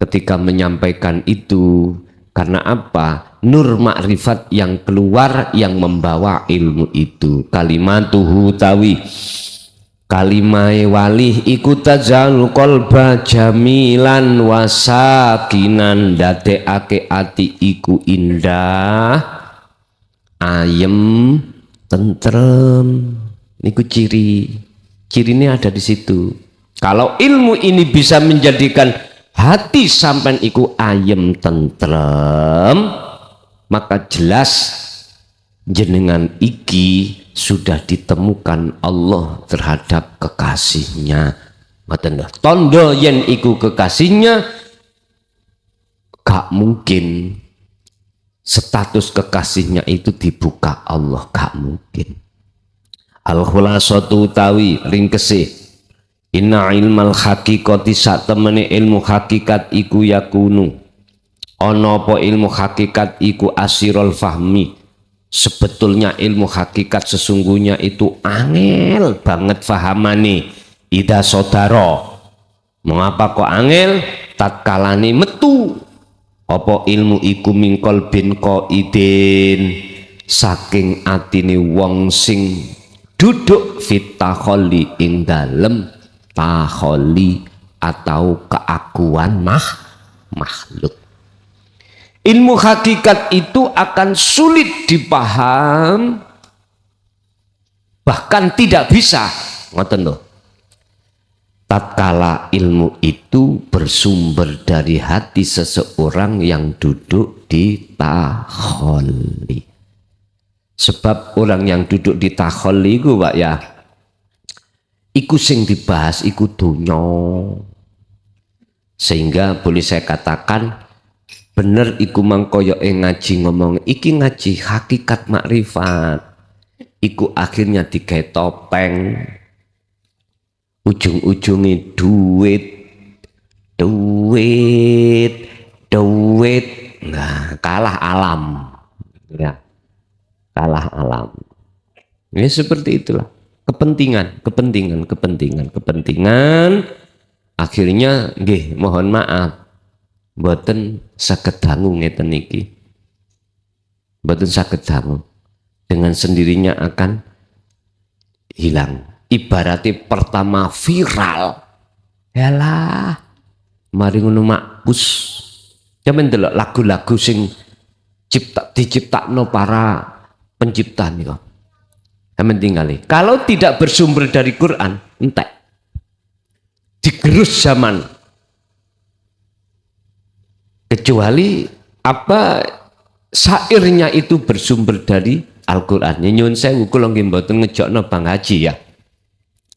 ketika menyampaikan itu. Karena apa? Nur makrifat yang keluar yang membawa ilmu itu. Kalimatuhu tawi Kalimahe walih iku tajal qalba jamilan wasakinan, dadekake ati iku indah, ayem, tentrem. Niku cirinya ada di situ. Kalau ilmu ini bisa menjadikan hati sampean iku ayem, tentrem, maka jelas jenengan iki sudah ditemukan Allah terhadap kekasihnya. Tondo yen iku kekasihnya, gak mungkin status kekasihnya itu dibuka Allah, gak mungkin. Al-khulasatu utawi ringkese, inna ilmal haqiqati sak temene ilmu hakikat iku yakunu ana apa ilmu hakikat iku asirul fahmi. Sebetulnya ilmu hakikat sesungguhnya itu angel banget fahamane. Ida sodaro, mengapa kok angel? Tatkalane metu apa ilmu iku mingkol bin qaidin, saking atine wong sing duduk fit takholli ing dalem takholli atau keakuan makhluk. Ilmu hakikat itu akan sulit dipaham, bahkan tidak bisa. Ngoten lho. Tatkala ilmu itu bersumber dari hati seseorang yang duduk di takholli. Sebab orang yang duduk di takholli itu Pak ya, iku sing dibahas iku dunya. Sehingga boleh saya katakan bener iku mangkoyo ngaji ngomong iki ngaji hakikat makrifat, iku akhirnya digawe topeng, ujung-ujungnya duit, nah kalah alam ya, kalah alam. Ya seperti itulah kepentingan akhirnya nggih mohon maaf mboten saged dangu ngeten niki. Mboten saged dangu. Dengan sendirinya akan hilang. Ibaratnya pertama viral. Yalah. Mari ngono makpus. Sampeyan delok lagu-lagu sing diciptakno para pencipta niku. Sampeyan tingali. Kalau tidak bersumber dari Quran, entek. Digerus zaman. Kecuali apa syairnya itu bersumber dari Al-Qur'an. Nyuwun sewu kula nggih mboten ngejokno Bang Haji ya.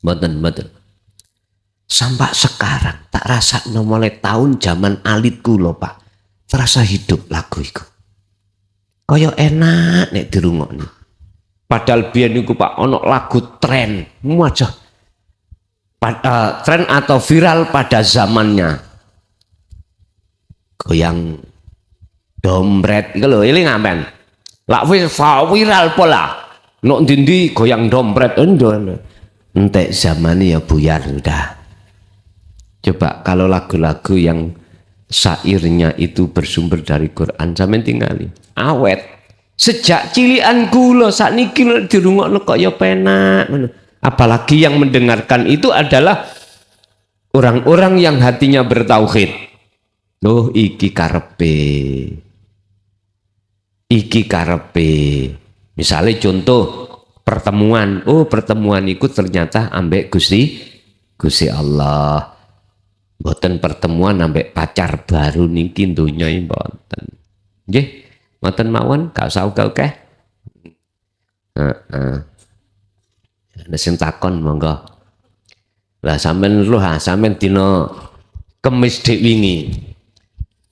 Mboten. Sampai sekarang tak rasakno mulai tahun zaman alitku lho Pak. Terasa hidup lagu iku. Kaya enak nek dirungokne. Padahal biyen niku Pak ono lagu tren, wajah. Tren atau viral pada zamannya. Goyang dompet iku lho, eling sampean. Lak wis viral pola. Nok ndi goyang dompet entek zamane ya buyar sudah. Coba kalau lagu-lagu yang syairnya itu bersumber dari Quran sampean tingali. Awet. Sejak cilian kula sakniki dirungokno kok ya penak ngono. Apalagi yang mendengarkan itu adalah orang-orang yang hatinya bertauhid. Loh iki karepe. Misalnya contoh pertemuan. Oh pertemuan itu ternyata ambek Gusti Allah. Mboten pertemuan ambek pacar baru niki donya mboten. Nggih, mboten mawon gak usah oke-oke. Ada sing takon monggo. Lah sampean lho sampean dina Kemis dik wingi.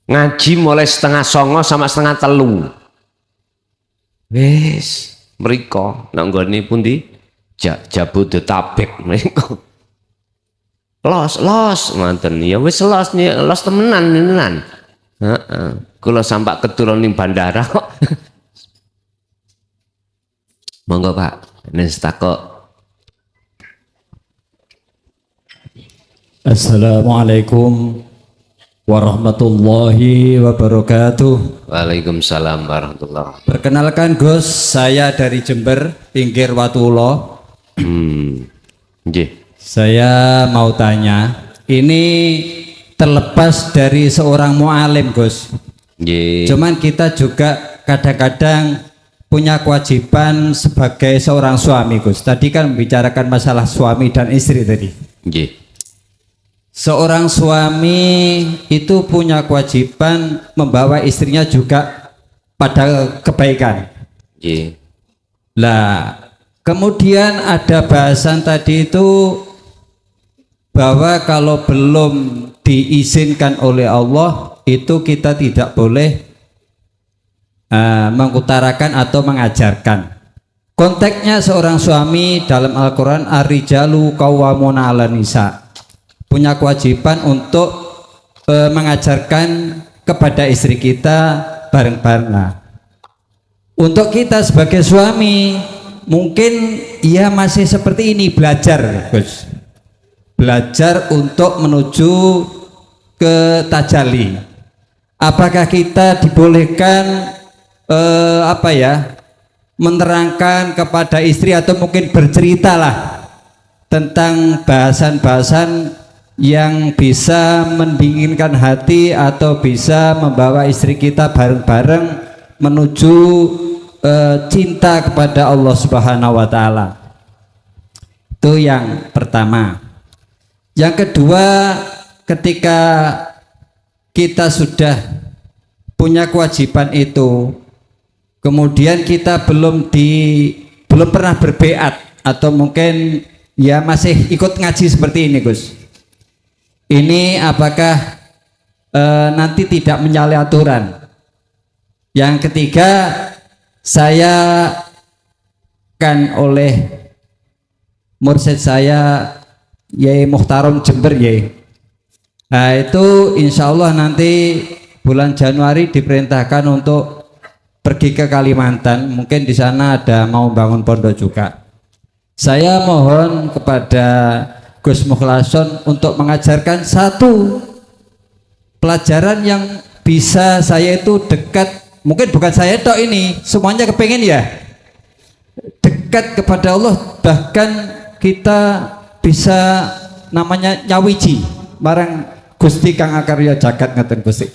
Ngaji mulai 8:30 sama 8:30. Wis, mriko nang nggone pundi? Jabodetabek mriko. Los ngoten ya wis los temenan. Heeh. Kula sampak keturun ning bandara kok. Monggo Pak, nek takok. Assalamualaikum warahmatullahi wabarakatuh. Waalaikumsalam warahmatullahi wabarakatuh. Perkenalkan Gus, saya dari Jember, pinggir Watulo. Nggih. Saya mau tanya, ini terlepas dari seorang mu'alim Gus. Nggih. Cuman kita juga kadang-kadang punya kewajiban sebagai seorang suami Gus. Tadi kan membicarakan masalah suami dan istri tadi. Nggih. Seorang suami itu punya kewajiban membawa istrinya juga pada kebaikan. Nggih. Lah, kemudian ada bahasan tadi itu bahwa kalau belum diizinkan oleh Allah itu kita tidak boleh mengutarakan atau mengajarkan. Konteksnya seorang suami dalam Al-Quran, ar-rijalu qawwamuna 'alan nisa, punya kewajiban untuk mengajarkan kepada istri kita bareng-bareng. Nah, untuk kita sebagai suami mungkin ia masih seperti ini, belajar Gus, belajar untuk menuju ke tajalli. Apakah kita dibolehkan menerangkan kepada istri atau mungkin berceritalah tentang bahasan-bahasan yang bisa mendinginkan hati atau bisa membawa istri kita bareng-bareng menuju cinta kepada Allah Subhanahu wa taala. Itu yang pertama. Yang kedua, ketika kita sudah punya kewajiban itu, kemudian kita belum pernah berbeat atau mungkin ya masih ikut ngaji seperti ini Gus. Ini apakah nanti tidak menyalahi aturan? Yang ketiga, saya kan oleh mursyid saya Yai Muhtarom Jember Yai. Nah itu insya Allah nanti bulan Januari diperintahkan untuk pergi ke Kalimantan. Mungkin di sana ada mau bangun pondok juga. Saya mohon kepada Gus Mukhlason untuk mengajarkan satu pelajaran yang bisa saya itu dekat, mungkin bukan saya tok ini, semuanya kepengen ya dekat kepada Allah, bahkan kita bisa namanya nyawiji marang Gusti Kang Akarya Jagat ngaten Gusti.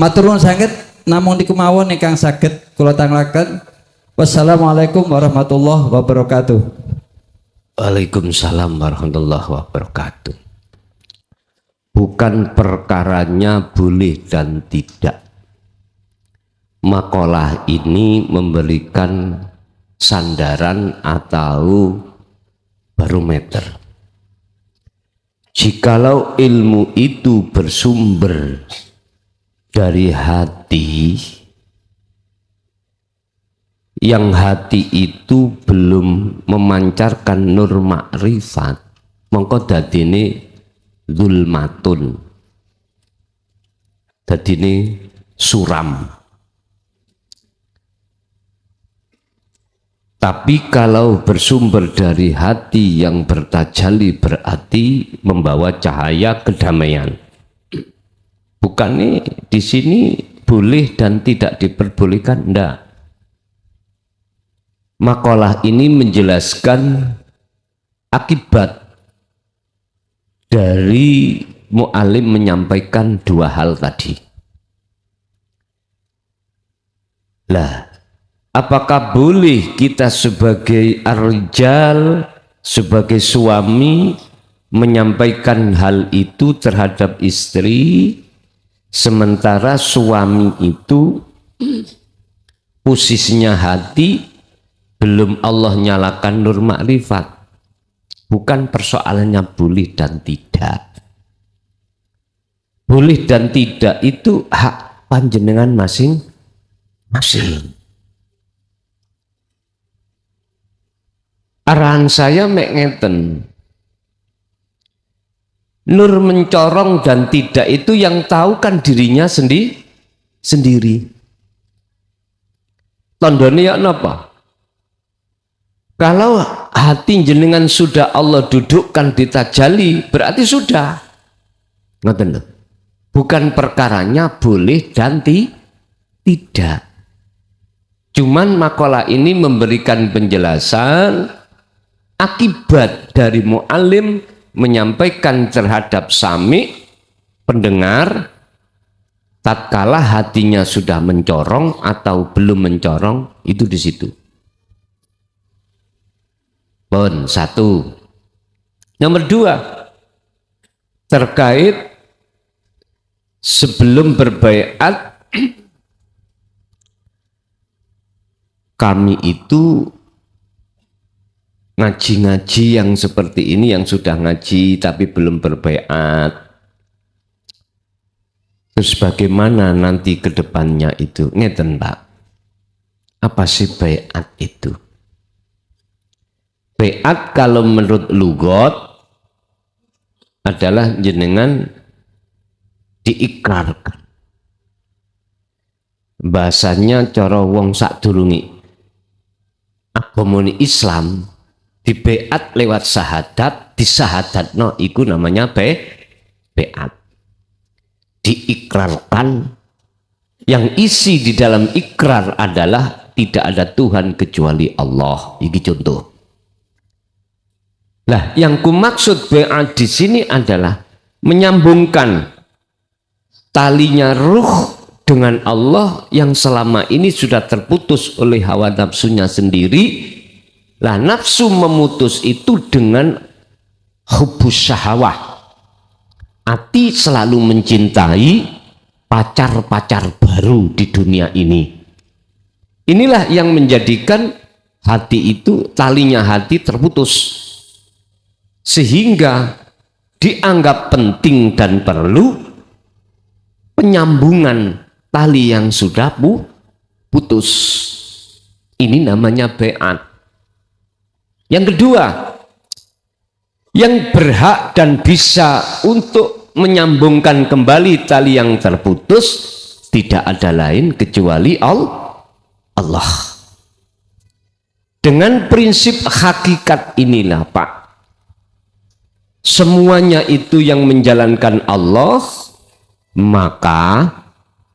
Matur nuwun sanget, namung niku mawon ingkang saged kula tanglaken. Wassalamualaikum warahmatullahi wabarakatuh. Waalaikumsalam warahmatullahi wabarakatuh. Bukan perkaranya boleh dan tidak. Makalah ini memberikan sandaran atau barometer. Jikalau ilmu itu bersumber dari hati, yang hati itu belum memancarkan nur makrifat, mongko dadine zulmatun, dadine suram. Tapi kalau bersumber dari hati yang bertajalli, berarti membawa cahaya kedamaian. Bukannya di sini boleh dan tidak diperbolehkan, enggak. Makalah ini menjelaskan akibat dari mu'alim menyampaikan dua hal tadi. Lah, apakah boleh kita sebagai ar-rijal, sebagai suami menyampaikan hal itu terhadap istri, sementara suami itu posisinya hati belum Allah nyalakan nur makrifat? Bukan persoalannya boleh dan tidak. Boleh dan tidak itu hak panjenengan masing-masing. Arahan saya mek ngeten. Nur mencorong dan tidak itu yang tahu kan dirinya sendiri. Tandane ya napa? Kalau hati jenengan sudah Allah dudukkan di tajalli, berarti sudah. Ngoten lho. Bukan perkaranya boleh dan tidak. Cuman makalah ini memberikan penjelasan akibat dari mu'alim menyampaikan terhadap sami, pendengar, tatkala hatinya sudah mencorong atau belum mencorong, itu di situ. Pun satu. Nomor dua, terkait sebelum berbaiat kami itu ngaji-ngaji yang seperti ini, yang sudah ngaji tapi belum berbaiat. Terus bagaimana nanti ke depannya itu? Ngeten Pak, apa sih baiat itu? Baiat kalau menurut lugot adalah jenengan diikrarkan. Bahasanya cara wong sadurunge agamane Islam di baiat lewat syahadat, disahadatno iku namanya baiat. Diikrarkan, yang isi di dalam ikrar adalah tidak ada Tuhan kecuali Allah. Ini contoh. Lah, yang kumaksud baiat di sini adalah menyambungkan talinya ruh dengan Allah yang selama ini sudah terputus oleh hawa nafsunya sendiri. Lah, nafsu memutus itu dengan hubus syahwah. Hati selalu mencintai pacar-pacar baru di dunia ini. Inilah yang menjadikan hati itu, talinya hati terputus. Sehingga dianggap penting dan perlu penyambungan tali yang sudah putus. Ini namanya baiat. Yang kedua, yang berhak dan bisa untuk menyambungkan kembali tali yang terputus tidak ada lain kecuali Allah. Dengan prinsip hakikat inilah Pak, semuanya itu yang menjalankan Allah, maka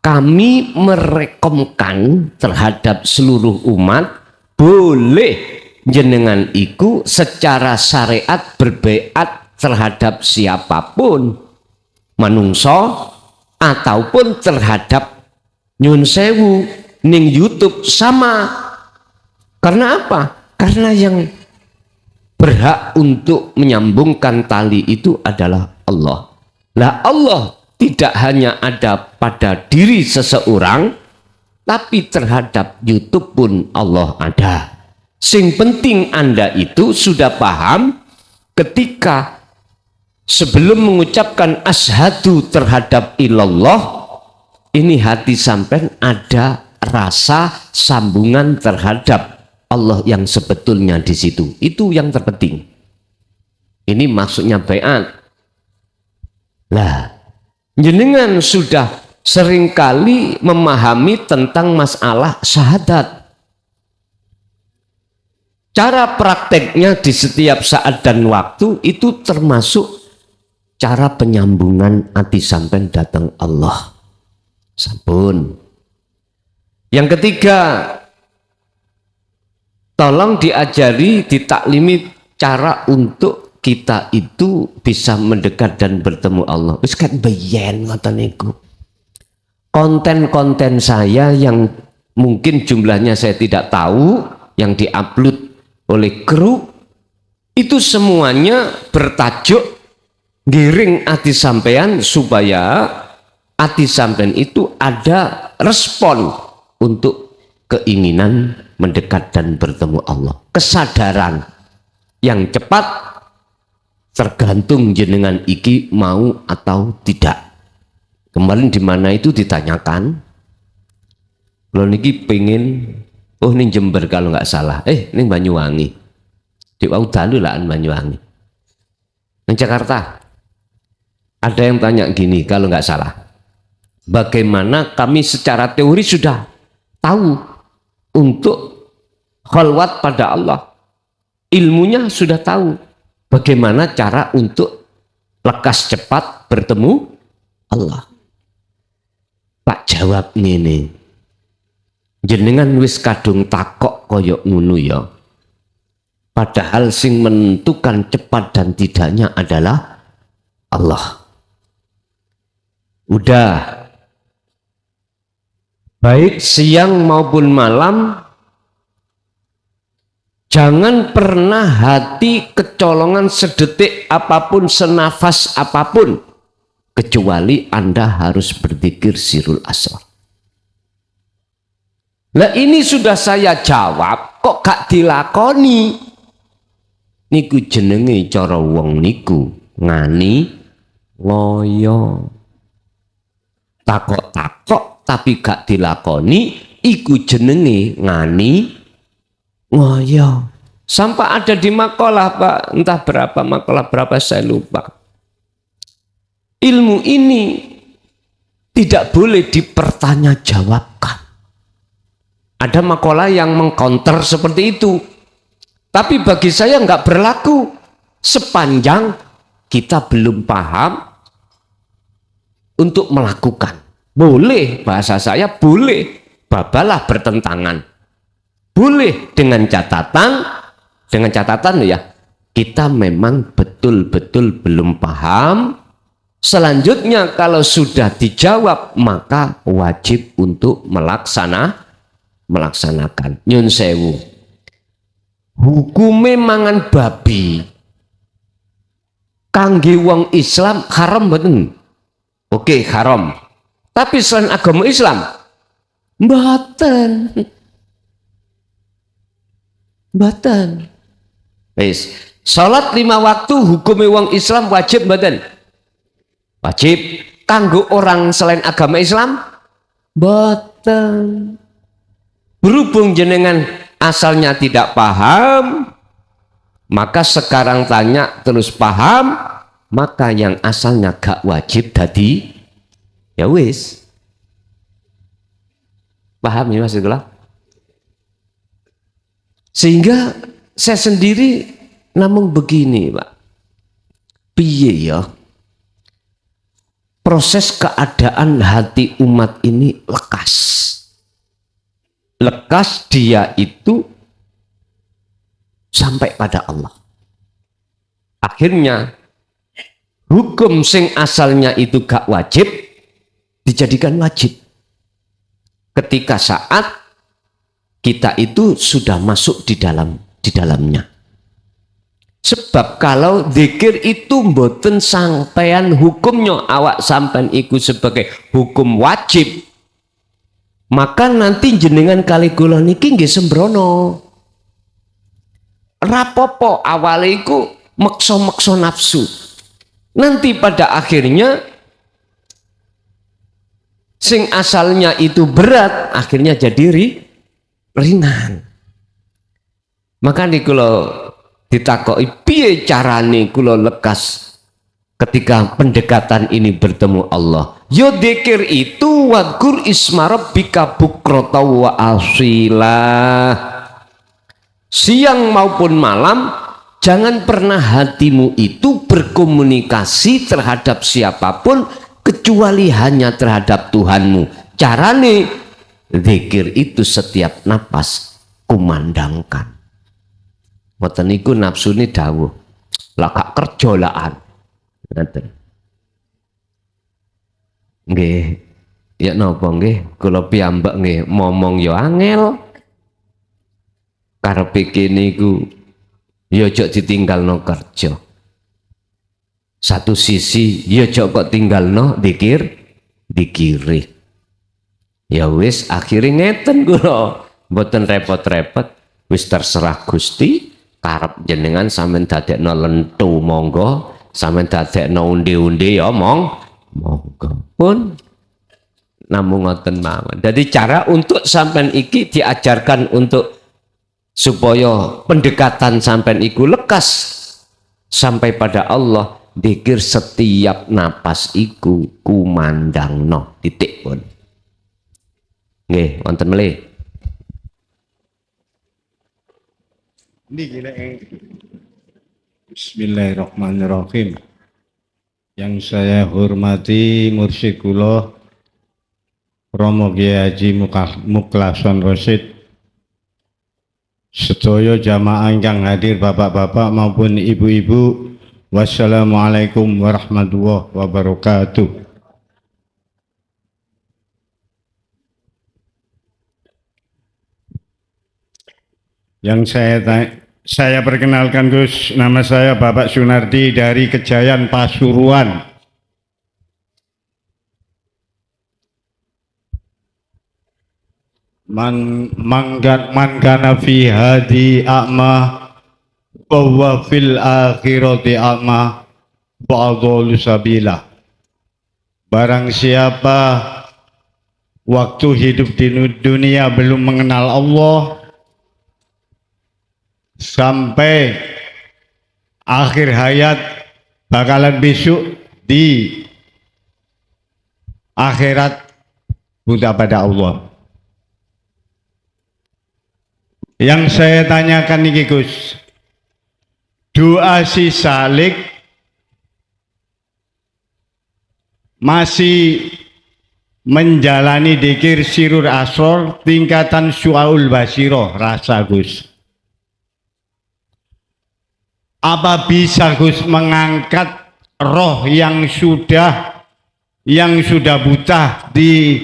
kami merekomkan terhadap seluruh umat boleh jenengan iku secara syariat berbaiat terhadap siapapun, manungso ataupun terhadap nyun sewu ning YouTube sama. Karena apa? Karena yang berhak untuk menyambungkan tali itu adalah Allah. Lah, Allah tidak hanya ada pada diri seseorang, tapi terhadap YouTube pun Allah ada. Sing penting Anda itu sudah paham ketika sebelum mengucapkan asyhadu terhadap ilallah, ini hati sampean ada rasa sambungan terhadap Allah yang sebetulnya di situ. Itu yang terpenting. Ini maksudnya baiat. Lah, jenengan sudah seringkali memahami tentang masalah syahadat. Cara prakteknya di setiap saat dan waktu itu termasuk cara penyambungan hati sampean datang Allah. Sampun. Yang ketiga, tolong diajari, ditaklimi cara untuk kita itu bisa mendekat dan bertemu Allah. Wis kan bayan ngoten niku. Konten-konten saya yang mungkin jumlahnya saya tidak tahu, yang diupload oleh kru, itu semuanya bertajuk giring hati sampean supaya hati sampean itu ada respon untuk keinginan mendekat dan bertemu Allah. Kesadaran yang cepat tergantung jenengan iki mau atau tidak. Kemarin di mana itu ditanyakan, kalau niki pengen, oh ini Jember kalau nggak salah, ini Banyuwangi, di Waudalu lah Banyuwangi. Di Jakarta ada yang tanya gini kalau nggak salah, bagaimana kami secara teori sudah tahu untuk khalwat pada Allah, ilmunya sudah tahu bagaimana cara untuk lekas cepat bertemu Allah. Pak jawab ngene, jenengan wis kadung takok koyok ngunu ya, Padahal sing menentukan cepat dan tidaknya adalah Allah. Udah. Baik siang maupun malam, jangan pernah hati kecolongan sedetik apapun, senafas apapun, kecuali Anda harus berzikir sirul asrar. Lah ini sudah saya jawab, kok gak dilakoni? Niku jenenge cara wong niku ngani loyo. Takok-takok tapi gak dilakoni, iku jenenge ngani ngoyo. Sampai ada di makalah Pak, entah berapa makalah berapa saya lupa. Ilmu ini tidak boleh dipertanyajawabkan. Ada makalah yang mengcounter seperti itu. Tapi bagi saya nggak berlaku sepanjang kita belum paham untuk melakukan. Boleh, bahasa saya boleh, babalah bertentangan. Boleh dengan catatan ya, kita memang betul-betul belum paham. Selanjutnya kalau sudah dijawab maka wajib untuk melaksanakan. Nyun sewu. Hukume mangan babi kangge wong Islam haram mboten? Oke, haram. Tapi selain agama Islam mboten. Wis, salat 5 waktu hukume wong Islam wajib mboten? Wajib. Kanggo orang selain agama Islam mboten. Berhubung jenengan asalnya tidak paham, maka sekarang tanya terus paham, maka yang asalnya gak wajib tadi ya wis. Paham ya Mas Itulah? Sehingga saya sendiri namun begini Pak, piye ya proses keadaan hati umat ini lekas dia itu sampai pada Allah. Akhirnya hukum sing asalnya itu gak wajib dijadikan wajib ketika saat kita itu sudah masuk di dalamnya. Sebab kalau zikir itu mboten sampean hukumnya awak sampean iku sebagai hukum wajib, maka nanti jenengan kali kula niki nggih sembrono. Rapopo awale iku meksa-meksa nafsu. Nanti pada akhirnya sing asalnya itu berat akhirnya jadi ringan. Maka nih kula ditakoki piye carane kula lekas ketika pendekatan ini bertemu Allah. Yo dzikir itu wadkur isma rabbika bukrata wa asila. Siang maupun malam jangan pernah hatimu itu berkomunikasi terhadap siapapun kecuali hanya terhadap Tuhanmu. Carane dzikir itu setiap napas kumandangkan. Mboten niku nafsune dawuh. Lah gak kerja laan. Ngoten. Nggih. Ya napa nggih? Kula piyambak nggih momong ya angel. Karepe kene iku ya aja ditinggalno kerja. Satu sisi ya aja kok tinggalno dikiri. Ya wis akhirnya ngeten kula. Mboten repot-repot. Wis terserah Gusti. Karep jenengan sampean dadekno lentu monggo, sampean dadekno undi-undi ya monggo pun namung ngoten mawon. Jadi cara untuk sampean iki diajarkan untuk supaya pendekatan sampean iku lekas sampai pada Allah, dzikir setiap napas iku kumandangno titik pun. Nggih, wonten melih. Bismillahirrahmanirrahim. Yang saya hormati mursyid kula Romo Kiai Haji Mukhlason Rosyid sedaya jamaah ingkang hadir, bapak-bapak maupun ibu-ibu. Wassalamualaikum warahmatullahi wabarakatuh. Yang saya perkenalkan Gus, nama saya Bapak Sunardi dari Kejayan Pasuruan. Man kana fi hadi a'ma wa fil akhirati a'ma fa'adholu sabila. Barang siapa waktu hidup di dunia belum mengenal Allah, sampai akhir hayat bakalan besok di akhirat buta pada Allah. Yang saya tanyakan nih Gus, doa si Salik masih menjalani dikir sirur asror tingkatan syu'aul basiroh rasa Gus. Apa bisa Gus mengangkat roh yang sudah buta di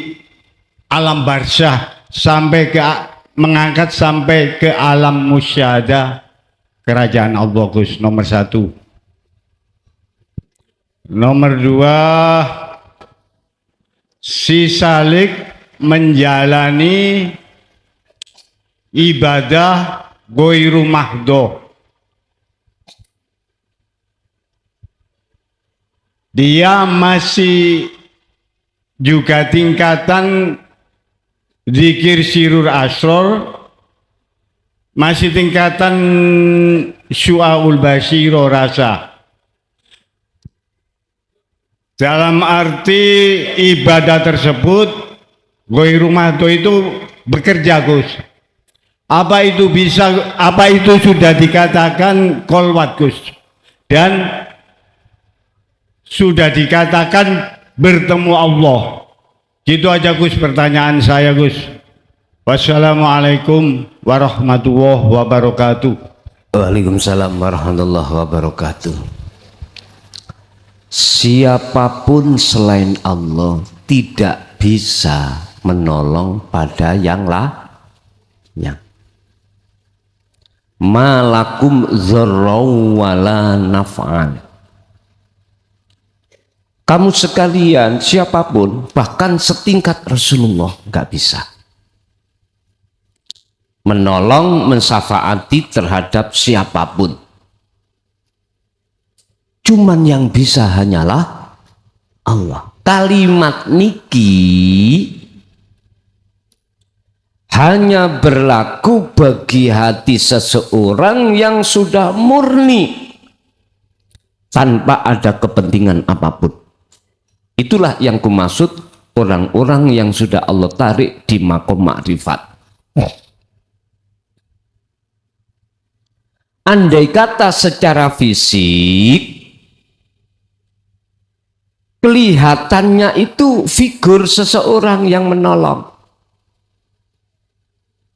alam barzah sampai ke mengangkat sampai ke alam musyahadah kerajaan Allah Gus? Nomor satu. Nomor dua, si Salik menjalani ibadah ghairu mahdoh. Dia masih juga tingkatan zikir sirur asror, masih tingkatan syu'aul basiro rasa. Dalam arti ibadah tersebut ghairu mahdoh itu bekerja Gus. Apa itu sudah dikatakan kolwat Gus, dan sudah dikatakan bertemu Allah. Gitu aja Gus pertanyaan saya Gus. Wassalamualaikum warahmatullahi wabarakatuh. Waalaikumsalam warahmatullahi wabarakatuh. Siapapun selain Allah tidak bisa menolong pada yang lainnya. Malakum dzarrau wala naf'an. Kamu sekalian, siapapun, bahkan setingkat Rasulullah, nggak bisa menolong, mensafaati terhadap siapapun. Cuman yang bisa hanyalah Allah. Kalimat niki hanya berlaku bagi hati seseorang yang sudah murni tanpa ada kepentingan apapun. Itulah yang kumaksud orang-orang yang sudah Allah tarik di makom ma'rifat. Andai kata secara fisik kelihatannya itu figur seseorang yang menolong,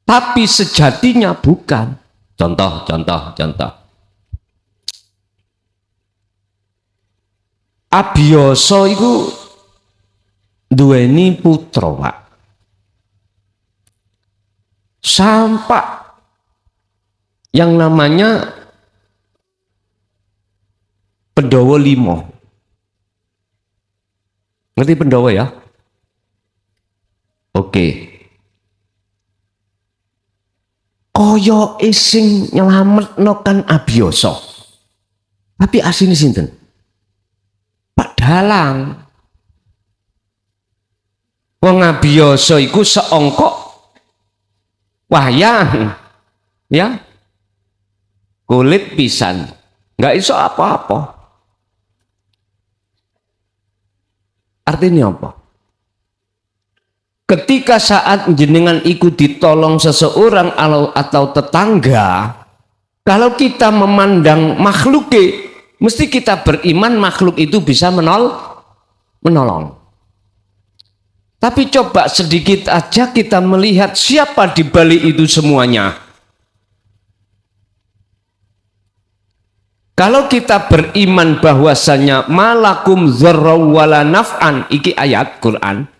tapi sejatinya bukan. Contoh. Abiyasa iku duweni putra, Pak. Sampak yang namanya Pendawa 5. Ngerti Pendawa ya? Oke. Kaya sing nyelametno kan Abiyasa. Tapi asine sinten? Pak Dalang. Wong Abiyasa iku seongkok wayang, ya, kulit pisan, nggak iso apa-apa. Artinya apa? Ketika saat jenengan ikut ditolong seseorang atau tetangga, kalau kita memandang makhluknya, mesti kita beriman makhluk itu bisa menolong. Tapi coba sedikit aja kita melihat siapa di balik itu semuanya. Kalau kita beriman bahwasanya malakum dzarra wala naf'an, iki ayat Quran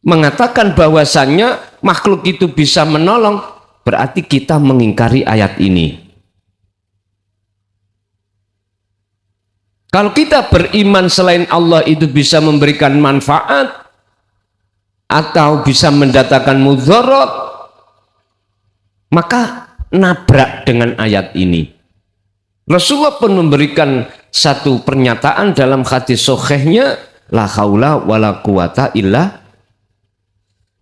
mengatakan bahwasanya makhluk itu bisa menolong, berarti kita mengingkari ayat ini. Kalau kita beriman selain Allah itu bisa memberikan manfaat atau bisa mendatangkan mudarat, maka nabrak dengan ayat ini. Rasulullah pun memberikan satu pernyataan dalam hadis sahihnya, la haula wala quwata illa.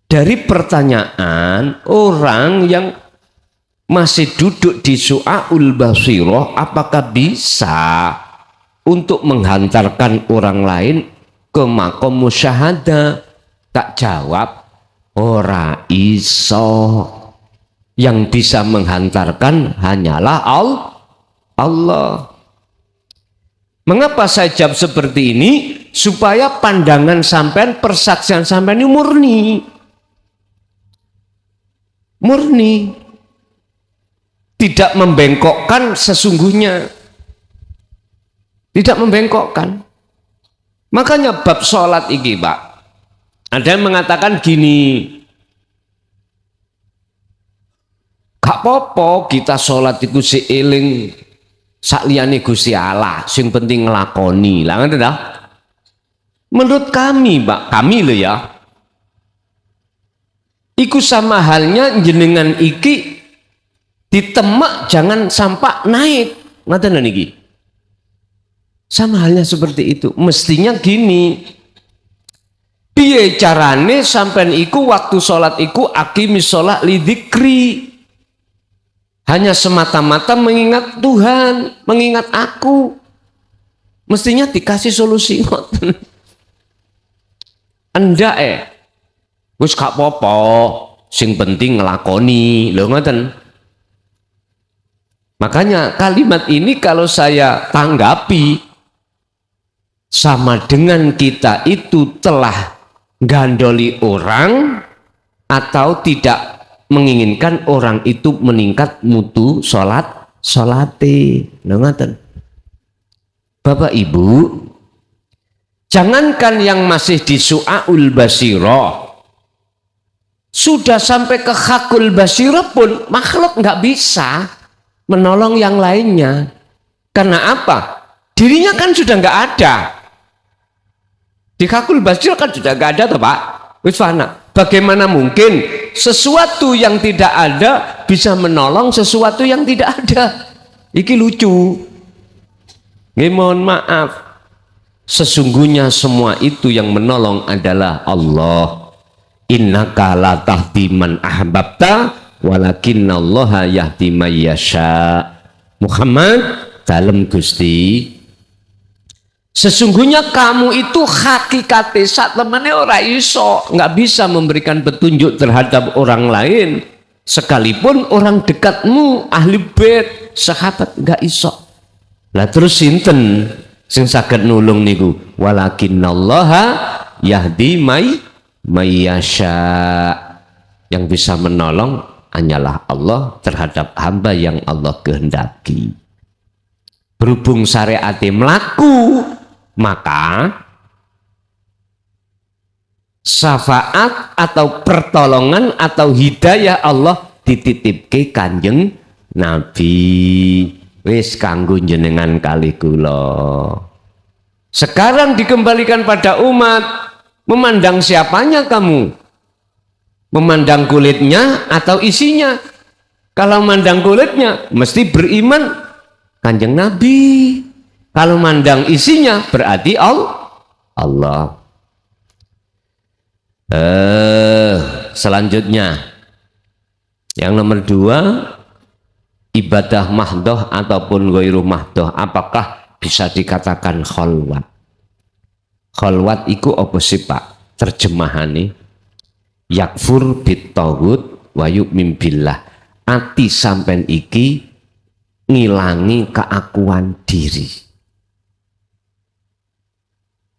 Dari pertanyaan orang yang masih duduk di su'aul basirah, apakah bisa untuk menghantarkan orang lain ke makom musyahadah? Tak jawab, ora iso. Yang bisa menghantarkan hanyalah Allah. Mengapa saya jawab seperti ini? Supaya pandangan sampean, persaksian sampean ini murni, tidak membengkokkan sesungguhnya, tidak membengkokkan. Makanya bab sholat ini, Pak, ada yang mengatakan gini, gak apa-apa kita sholat itu seiling sakliyane Gusti Allah, sing penting nglakoni. Lah ngoten ta? Menurut kami, Pak, kami lho ya, iku sama halnya jenengan iki ditemak jangan sampai naik. Ngoten niki. Sama halnya seperti itu. Mestinya gini, piye carane sampean iku waktu sholat iku aqimis sholat lidzikri, hanya semata-mata mengingat Tuhan, mengingat aku. Mestinya dikasih solusi. Enggak wis gak apa-apa, sing penting ngelakoni. Lho ngoten. Makanya kalimat ini kalau saya tanggapi, sama dengan kita itu telah gandoli orang atau tidak menginginkan orang itu meningkat mutu salate. Ngoten. Bapak Ibu, jangankan yang masih di su'aul basirah, sudah sampai ke hakul basirah pun makhluk nggak bisa menolong yang lainnya. Karena apa? Dirinya kan sudah nggak ada. Di hakul basirah kan sudah nggak ada toh, Pak. Wis fana. Bagaimana mungkin sesuatu yang tidak ada bisa menolong sesuatu yang tidak ada? Iki lucu. Mohon maaf. Sesungguhnya semua itu yang menolong adalah Allah. Innaka la tahdi man ahbabta walakinnallaha yahdi man yasha. Muhammad dalem Gusti, sesungguhnya kamu itu hakikate sak temene ora iso, nggak bisa memberikan petunjuk terhadap orang lain, sekalipun orang dekatmu, ahli bait, sahabat, nggak iso. Lah terus sinten sing saged nulung niku? Walakinnallaha yahdi may yasha. Yang bisa menolong hanyalah Allah terhadap hamba yang Allah kehendaki. Berhubung syariate mlaku, maka syafaat atau pertolongan atau hidayah Allah dititipke Kanjeng Nabi. Wis kanggo jenengan kali kula. Sekarang dikembalikan pada umat, memandang siapanya kamu? Memandang kulitnya atau isinya? Kalau memandang kulitnya mesti beriman Kanjeng Nabi. Kalau mandang isinya berarti Allah. Selanjutnya yang nomor 2, ibadah mahdoh ataupun ghairu mahdoh, apakah bisa dikatakan kholwat? Kholwat iku apa sih, Pak? Terjemahane yakfur bit taghut wa yu'min billah. Ati sampen iki ngilangi keakuan diri.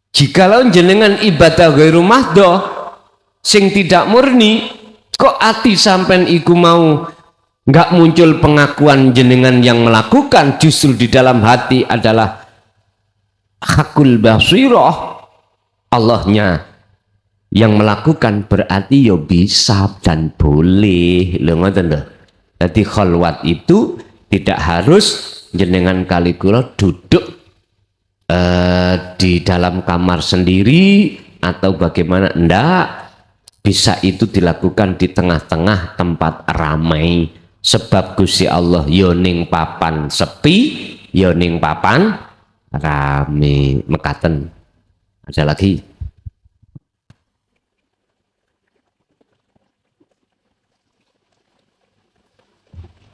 Jikalau jenengan ibadah ghairu mahdoh sing tidak murni, kok ati sampen iku mau Enggak muncul pengakuan jenengan yang melakukan, justru di dalam hati adalah hakul basirah, Allahnya yang melakukan, berarti yo bisa dan boleh lho, ngoten lho. Jadi khalwat itu tidak harus jenengan kali kula duduk di dalam kamar sendiri atau bagaimana, ndak. Bisa itu dilakukan di tengah-tengah tempat ramai, sebab Gusti Allah yo ning papan sepi, yo ning papan rame. Mekaten. Ada lagi?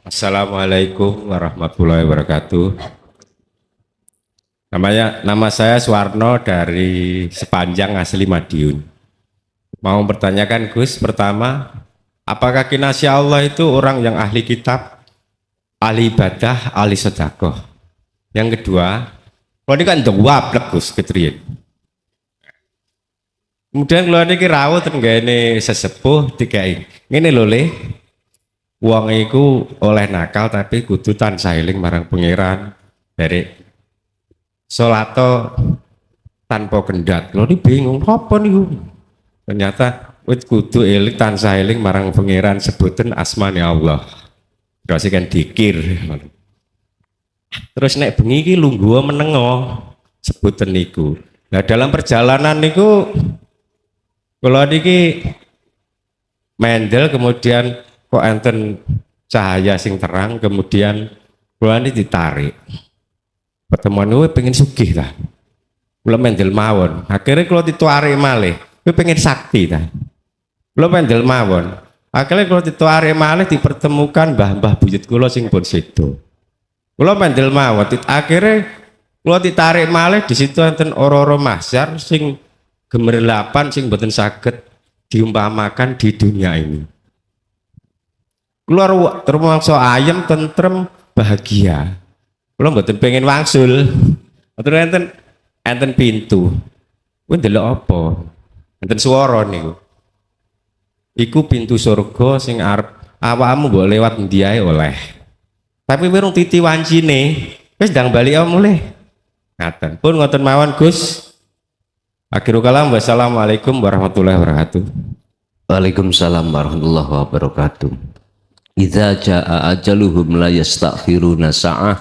Assalamualaikum warahmatullahi wabarakatuh. Nama saya Suwarno dari Sepanjang, asli Madiun. Mau bertanyakan Gus, pertama, apakah kinasya Allah itu orang yang ahli kitab, ahli ibadah, ahli sedekah? Yang kedua, kalau ini kan jawab Gus ketriyen. Kemudian kalau ini rawuh tenggene sesepuh dikai. Ngene lho Le. Wong iku oleh nakal tapi kudu tansah eling marang pangeran. Dari salato tanpa kendat. Lho ini bingung apa niku? Ternyata wis kudu eling tansah eling marang pangeran, sebutan asmane Allah. Terus kan dikir. Terus nek bengi iki lungguh menengo sebutan niku. Nah dalam perjalanan niku kula niki mendel, kemudian kok enten cahaya sing terang, kemudian kula niki ditarik. Pertemuan gue pengen sugih lah. Kula mendel mawon. Akhirnya kula ditarik malih. Gue pengen sakti ta. Kula mendel mawon. Akhirnya kula ditarik malih dipertemukan mbah-mbah buyut kula sing pun sedo. Kula mendel mawon. Akhirnya kula ditarik malih, di situ enten ora-ora mahsyar sing gemerlapan sing boten saged diumpamakan di dunia ini. Keluar termasuk ayam, tentrem, bahagia. Kula mboten pengen wangsul. Terus enten pintu. Kuwi ndelok apa? Enten swara niku. Iku pintu surga sing arep awakmu mbok lewat endi ae oleh. Tapi mirung titi wancine wis ndang bali mulih. Ngaten. Pun ngoten mawon Gus. Akhirul kalam, wassalamualaikum warahmatullahi wabarakatuh. Waalaikumsalam warahmatullahi wabarakatuh. Idza jaa ajaluhum la yastakhiruna sa'ah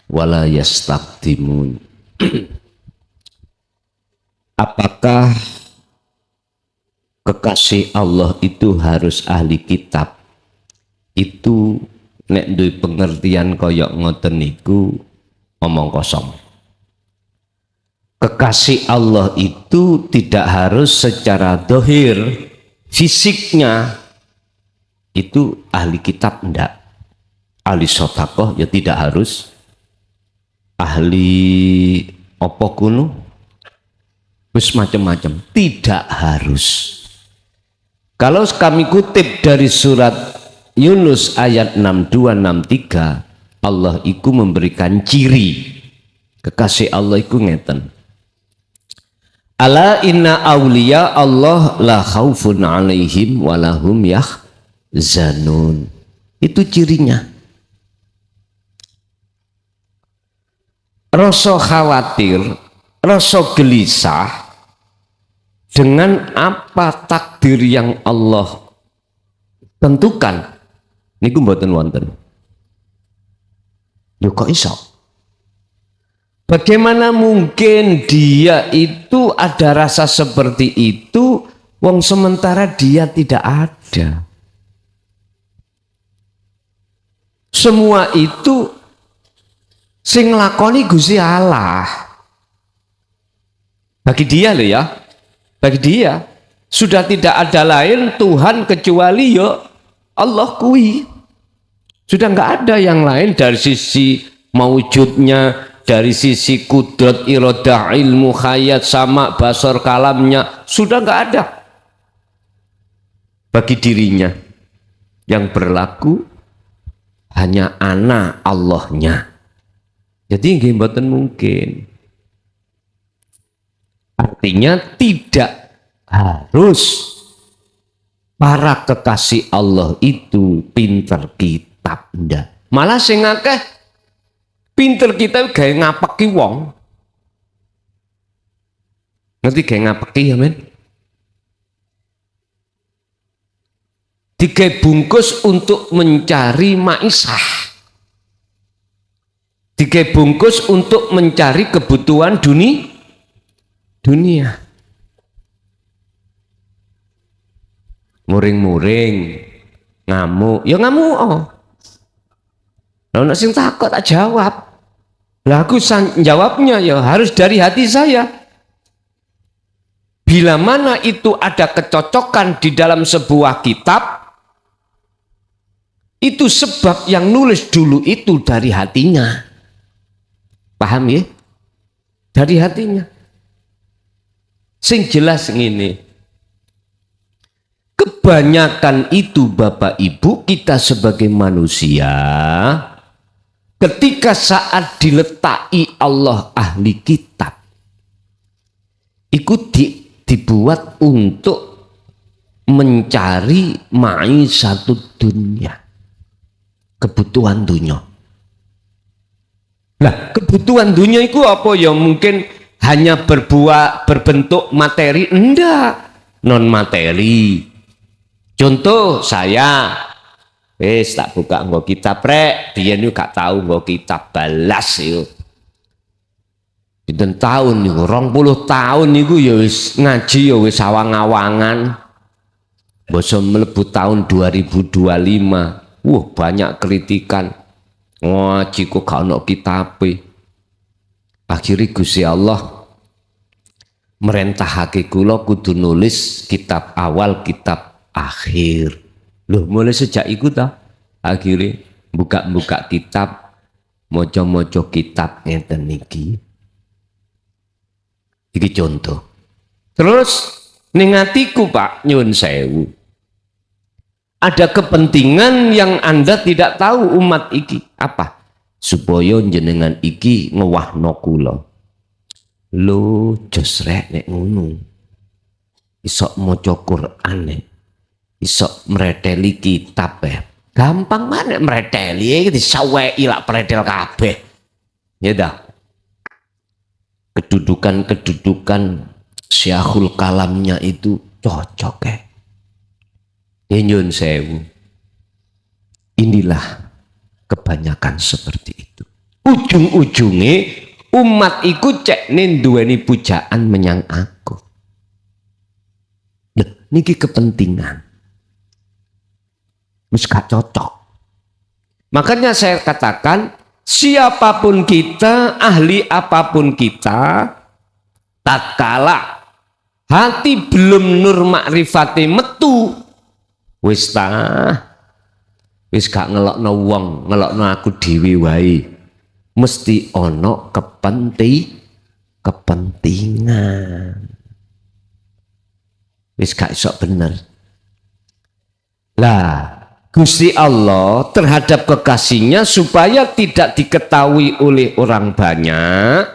wa la yastaqdimun. Apakah kekasih Allah itu harus ahli kitab? Itu nek duwe pengertian koyok ngoten niku omong kosong. Kekasih Allah itu tidak harus secara dohir, fisiknya itu ahli kitab, enggak. Ahli sotakoh ya tidak harus. Ahli opo kuno, terus macam-macam, tidak harus. Kalau kami kutip dari surat Yunus ayat 62-63, Allah itu memberikan ciri kekasih Allah itu ngeten. Ala inna awliya Allah la khaufun alaihim walahum yahzanun. Itu cirinya. Rasa khawatir, rasa gelisah dengan apa takdir yang Allah tentukan. Niku mboten wonten. Yo kok iso? Bagaimana mungkin dia itu ada rasa seperti itu, wong sementara dia tidak ada. Semua itu sing lakoni Gusti Allah. Bagi dia loh ya, bagi dia sudah tidak ada lain Tuhan kecuali ya Allah kui. Sudah nggak ada yang lain dari sisi maujudnya, dari sisi kudrat, iradah, ilmu, khayat, sama, basar, kalamnya, sudah nggak ada. Bagi dirinya yang berlaku hanya ana Allahnya. Jadi nggih mboten mungkin. Artinya tidak harus para kekasih Allah itu pinter kitab. kitab ndak. Malah sing akeh pinter kita gawe ngapeki wong. Ngerti gawe ngapeki ya men? Digawe bungkus untuk mencari maisah. Digawe bungkus untuk mencari kebutuhan dunia. Muring-muring, ngamuk, ya ngamuk. Oh. Lah nek sing takut tak jawab. Lah aku jawabnya ya harus dari hati saya. Bila mana itu ada kecocokan di dalam sebuah kitab, itu sebab yang nulis dulu itu dari hatinya. Paham ya? Dari hatinya. Sing jelas ngene. Kebanyakan itu Bapak Ibu kita sebagai manusia ketika saat diletaki Allah ahli kitab itu dibuat untuk mencari satu dunia, kebutuhan dunia. Nah, kebutuhan dunia itu apa ya? Mungkin hanya berbentuk materi, enggak, non materi. Contoh saya, tak buka nggo kitab rek, dia nu gak tahu nggo kitab balas yo. Pinten tahun niku, 20 tahun niku ya wis ngaji ya wis awang-awangan. Basa mlebu tahun 2025. Wah, banyak kritikan. Ngaji kok gak ono kitabe. Akhire Gusti Allah merentahake kula kudu nulis kitab awal, kitab akhir. Loh, mulai sejak itu ta akhirnya buka kitab, moco kitab ngeten niki. Iki contoh. Terus ning atiku Pak nyuwun sewu, ada kepentingan yang Anda tidak tahu umat iki apa, supaya jenengan iki ngewahno kula. Lho jos rek nek ngono iso maca Quran nek iso mreteli kitab ya. Gampang mana mreteli iki disaweki lak pretel kabeh. Ya dah. Kedudukan Syekhul Kalamnya itu cocok ya. Nyun sewu. Inilah kebanyakan seperti itu. Ujung-ujungnya umat iku cek duweni pujaan menyang aku. Niki kepentingan. Wis gak cocok. Makanya saya katakan siapapun kita, ahli apapun kita, tatkala hati belum nur makrifate metu, wis gak ngelokno wong, ngelokno aku dhewe wae. Mesti ono kepentingan. Wis gak iso bener. Lah Gusti Allah terhadap kekasihnya supaya tidak diketahui oleh orang banyak,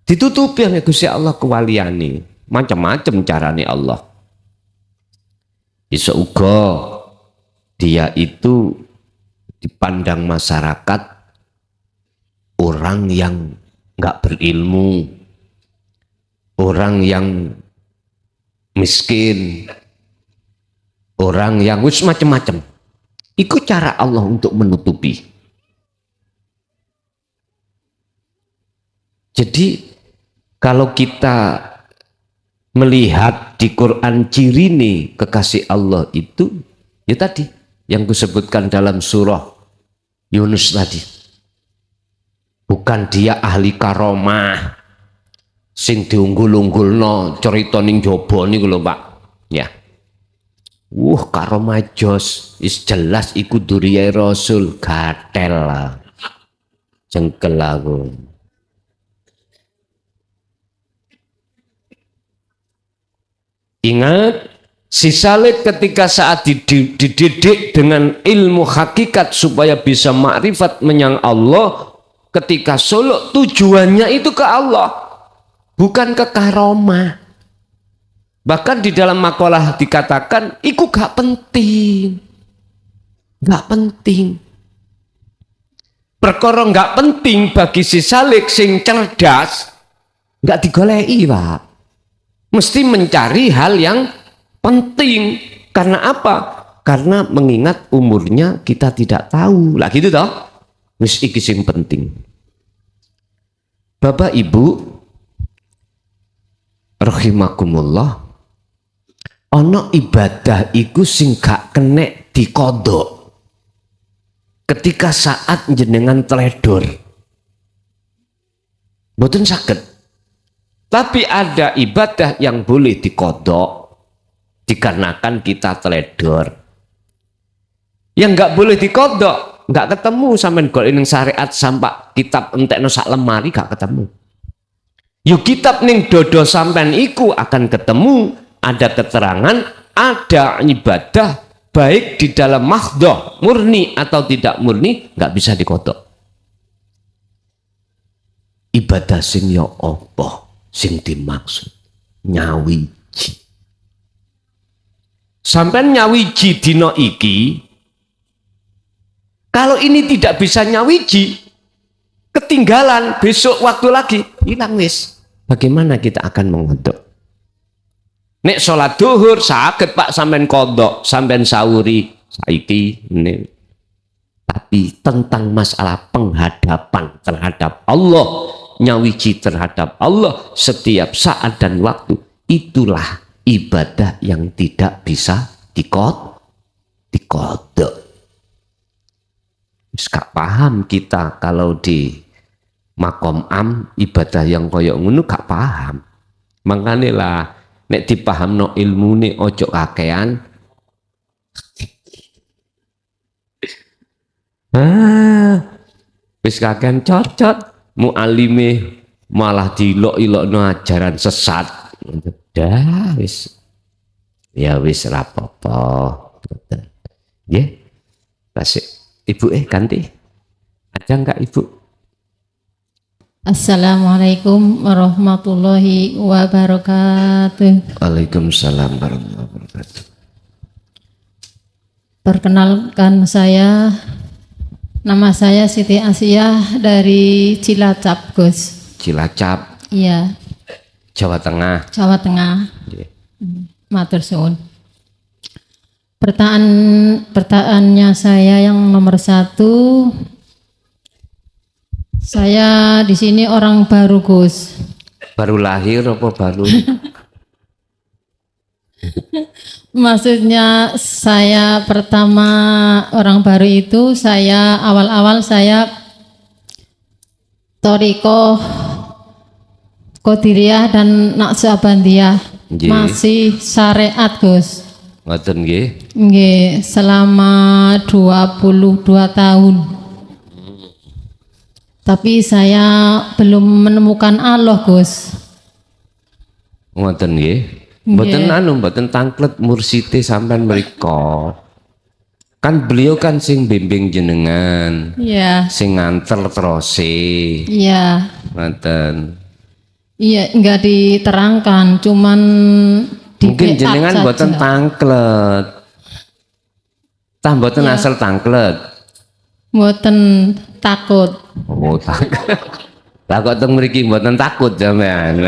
ditutupi oleh Gusti Allah kewaliane. Macam-macam carane Allah. Bisa uga dia itu dipandang masyarakat orang yang nggak berilmu, orang yang miskin, orang yang wis macam-macam. Itu cara Allah untuk menutupi. Jadi kalau kita melihat di Quran ciri nih kekasih Allah itu ya tadi yang kusebutkan dalam surah Yunus tadi. Bukan dia ahli karomah sing diunggul-unggulno cerita ning jaba niku lho Pak. Ya. Karomah jos is jelas iku duriyai Rasul, gatel lah. Jengkel aku. Ingat, si Saleh ketika saat dididik dengan ilmu hakikat supaya bisa makrifat menyang Allah, ketika suluk tujuannya itu ke Allah, bukan ke karomah. Bahkan di dalam makalah dikatakan, iku gak penting. nggak penting. Perkara nggak penting bagi si salik sing cerdas, nggak digoleki, Pak. Mesti mencari hal yang penting. Karena apa? Karena mengingat umurnya kita tidak tahu. Lah gitu toh. Wis iki sing penting. Bapak Ibu rahimakumullah, ana ibadah iku sing gak kenek dikodok ketika saat jenengan teledor. Mboten saged. Tapi ada ibadah yang boleh dikodok dikarenakan kita teledor. Yang nggak boleh dikodok, nggak ketemu sampean golek ning syariat sampai kitab entekno sak lemari gak ketemu. Yuk kitab ning dodo sampean iku akan ketemu ada keterangan, ada ibadah baik di dalam mahdhah murni atau tidak murni nggak bisa dikodok. Ibadah sing ya apa sing dimaksud? Nyawiji. Sampai nyawiji dino iki, kalau ini tidak bisa nyawiji, ketinggalan besok waktu lagi hilang wis. Bagaimana kita akan mengodok? Nek sholat duhur saged Pak sampean kodok, sampean sahuri saiki nek. Tapi tentang masalah penghadapan terhadap Allah, nyawiji terhadap Allah setiap saat dan waktu, itulah ibadah yang tidak bisa dikodok. Gak paham kita kalau di makom am ibadah yang koyok ngono gak paham. Makanya lah nek dipahamno ilmune ojo kakean. Wis kakean cocot mualime malah dilok-ilokno ajaran sesat. Dah wis ya wis rapopo nggih. Tasik Ibu ganti ada enggak Ibu? Assalamualaikum warahmatullahi wabarakatuh. Waalaikumsalam warahmatullahi wabarakatuh. Perkenalkan nama saya Siti Asiyah dari Cilacap, Gus. Cilacap. Iya. Jawa Tengah. Jawa Tengah. Yeah. Matur suwun. Pertanyaannya saya yang nomor 1. Saya di sini orang baru, Gus. Baru lahir apa baru? Maksudnya saya pertama orang baru itu saya awal-awal saya Thariqah Qadiriyah dan Naqsyabandiyah. Nggih. Masih syariat, Gus. Ngoten nggih. Nggih, selama 22 tahun. Tapi saya belum menemukan Allah, Gus. Ngoten nggih. Mboten mboten tangklet mursite sampean mriko. Kan beliau kan sing bimbing jenengan. Iya. Sing nganter terose. Iya. Ngoten. Iya, enggak diterangkan, cuman di Mungkin jenengan saja. mboten tangklet. Tah mboten Iya. asal tangklet. Mboten takut. Oh, tangklet. Lah kok teng mriki mboten takut sampean.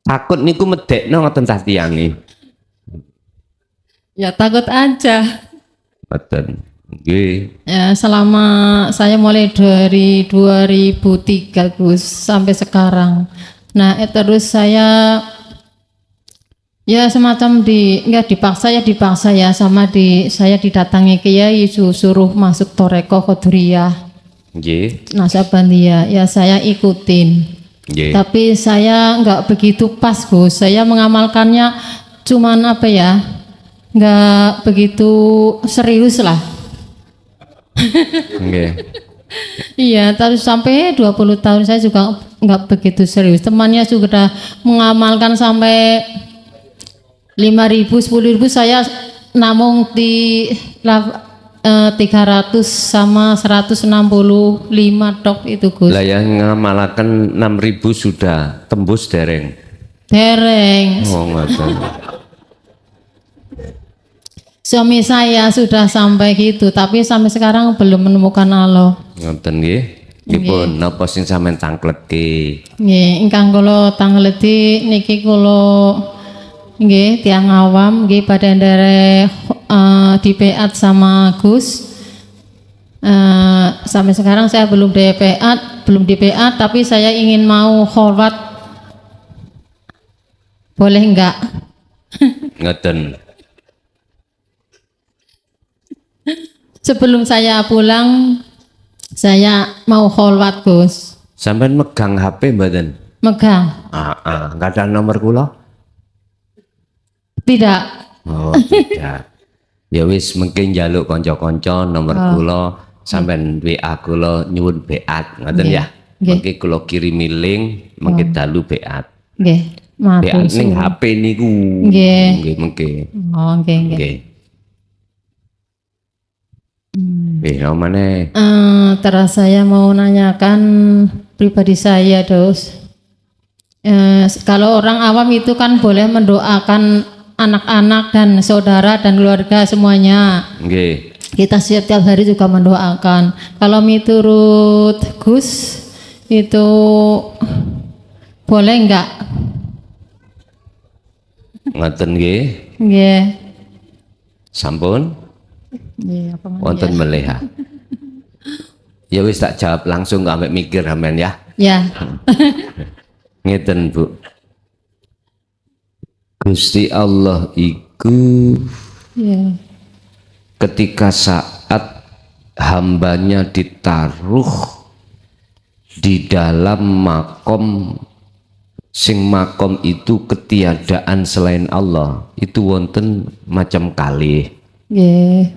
Takut niku medekno ngoten cah tiyange. Ya takut aja. Mboten. Nggih. Ya, selama saya mulai dari 2003, Gus, sampai sekarang. Nah, terus saya ya semacam dipaksa ya sama saya didatangi kiai suruh masuk Thariqah Qadiriyah Nggih. Naqsyabandiyah. Ya saya ikutin. Nggih. Tapi saya nggak begitu pas, Gus. Saya mengamalkannya cuman nggak begitu serius lah. Nggih. Iya, terus sampai 20 tahun saya juga nggak begitu serius. Temannya sudah mengamalkan sampai 5.000, 10.000, saya namung di 300 sama 165 tok itu, Gus. Lah yang ngamalaken 6.000 sudah tembus dereng. Dereng. Oh ngoten. Suami saya sudah sampai gitu, tapi sampai sekarang belum menemukan Allah. Ngoten nggih. Dipun napa sing sampean tangkleti? Nggih, ingkang kula tangleti niki kula nggih tiyang awam nggih badhe nderek dipeat sama Gus. Sampai sekarang saya belum dipeat, tapi saya ingin mau khulwat. Boleh enggak? Ngoten. Sebelum saya pulang, saya mau khulwat Gus. Sampean megang HP mboten? Megang? Enggak ada nomor kula? Tidak. Oh, tidak. Ya wis mungkin njaluk kanca-kanca nomor kula, sampean WA kula nyuwun beat, ngoten Nggih. ya. Nggih. Mengki kula kirimi link, mengki dalu beat. Nggih, Beat matur ning suwun. HP niku. Nggih. Nggih mengki. Oh, nggih, nggih. Nggih. Nggih, maneh. Terus saya mau nanyakan pribadi saya, Dos. Kalau orang awam itu kan boleh mendoakan anak-anak dan saudara dan keluarga semuanya. Nggih. Kita setiap hari juga mendoakan. Kalau miturut Gus itu boleh enggak? Ngoten nggih. Nggih. Sampun Nggih, apa mana wonten ya? melih ha. Ya wis tak jawab langsung gak ambek mikir sampean ya. Ya. Ngeten Bu. Gusti Allah iku Ya. ketika saat hambanya ditaruh di dalam makom, sing makom itu ketiadaan selain Allah, itu wonten macam kalih. Nggih.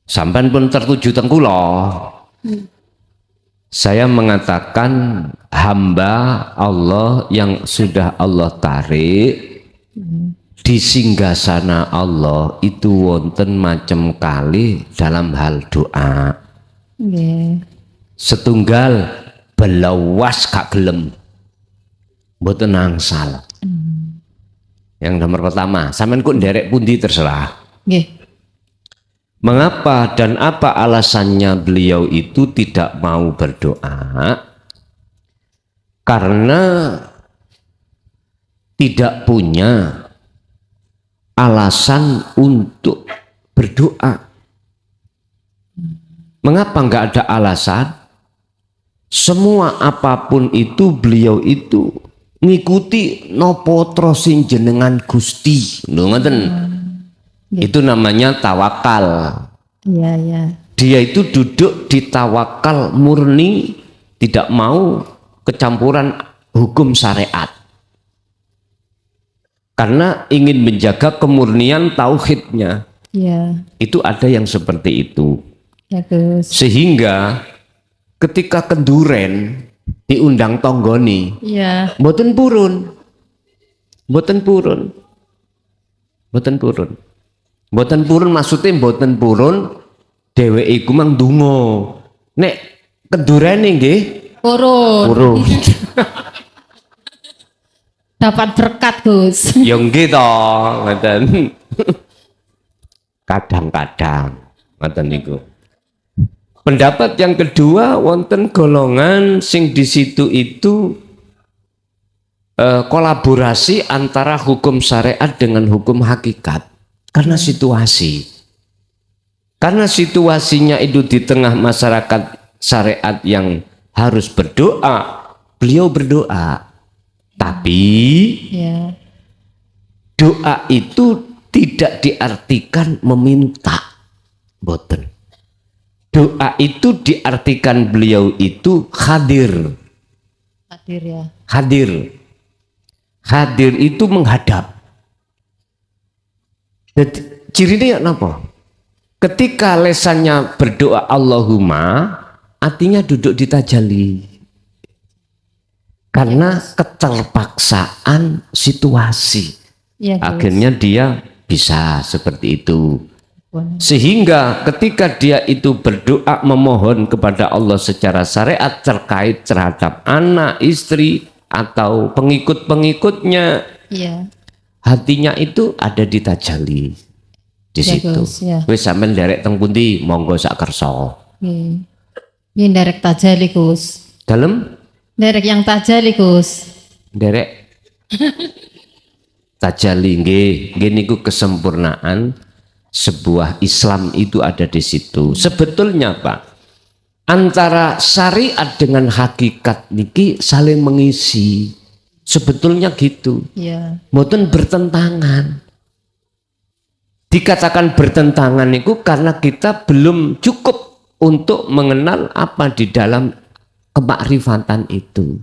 Sampai pun tertuju teng kula. Saya mengatakan hamba Allah yang sudah Allah tarik di singgasana Allah itu wonten macam kali dalam hal doa. Nggih. Setunggal belawas gak gelem, mboten angsal. Yang nomor pertama, sampean kok nderek pundi terserah. Nggih. Mengapa dan apa alasannya beliau itu tidak mau berdoa? Karena tidak punya alasan untuk berdoa. Mengapa enggak ada alasan? Semua apapun itu beliau itu ngikuti nopo sing jenengan Gusti. Lho ngoten. Itu namanya tawakal. Iya, iya. Dia itu duduk di tawakal murni, tidak mau kecampuran hukum syariat. Karena ingin menjaga kemurnian tauhidnya. Iya. Itu ada yang seperti itu. Ya, Gus. Sehingga ketika kenduren diundang tonggoni, Iya. mboten purun. Mboten purun. Mboten purun. Mboten purun maksudnya mboten purun dheweke iku mang ndonga. Nek kendurene nggih Purun. purun. Dapat berkat, Gus. Ya nggih to, ngoten. Kadang-kadang ngoten niku. Pendapat yang kedua wonten golongan sing di situ itu kolaborasi antara hukum syariat dengan hukum hakikat. Karena situasi. Karena situasinya itu di tengah masyarakat syariat yang harus berdoa, beliau berdoa. Tapi Ya. doa itu tidak diartikan meminta. Boten. Doa itu diartikan beliau itu hadir. Hadir ya. Hadir. Hadir itu menghadap. Jadi, cirinya apa? Ketika lesannya berdoa Allahumma, artinya duduk di tajalli. Karena keterpaksaan situasi. Iya, Gus. Akhirnya dia bisa seperti itu. Boleh. Sehingga ketika dia itu berdoa memohon kepada Allah secara syariat terkait terhadap anak, istri, atau pengikut-pengikutnya, Iya. hatinya itu ada di tajalli. di Ya, situ. Gus, ya. Wis sampean nderek teng pundi monggo sak kersa. Nggih. Nggih nderek tajali Gus. Dalem Nderek yang tajali Gus. nderek tajali nggih niku kesempurnaan sebuah Islam itu ada di situ. Sebetulnya Pak, antara syariat dengan hakikat niki saling mengisi. Sebetulnya gitu. Ya. Mboten bertentangan. Dikatakan bertentangan itu karena kita belum cukup untuk mengenal apa di dalam kemakrifatan itu.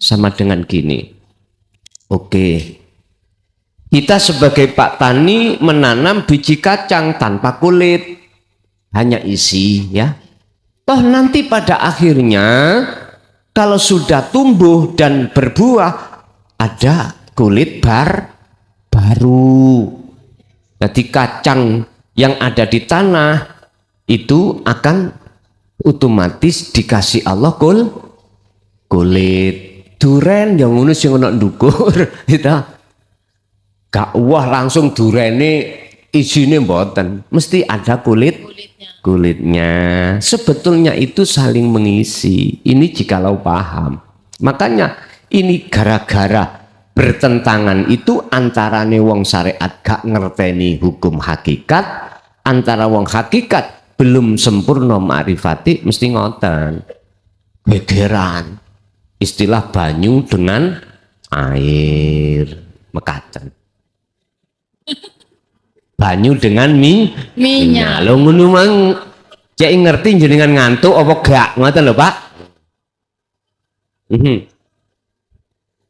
Sama dengan gini. Oke. Kita sebagai Pak Tani menanam biji kacang tanpa kulit. Hanya isi ya. Toh nanti pada akhirnya kalau sudah tumbuh dan berbuah ada kulit baru. Jadi kacang yang ada di tanah itu akan otomatis dikasih Allah kulit. Duren yang ngono sing ana ndukur gitu. Gak wah langsung durene isine mboten, mesti ada kulitnya. Sebetulnya itu saling mengisi. Ini jikalau paham. Makanya ini gara-gara bertentangan itu antarane wong syariat gak ngerteni hukum hakikat, antara wong hakikat belum sempurna ma'rifati mesti ngoten. Gegeran. Istilah banyu dengan air mekaten. Banyu dengan minyak. Lho ngono mang cek ngerti jenengan ngantuk apa gak ngoten lho Pak.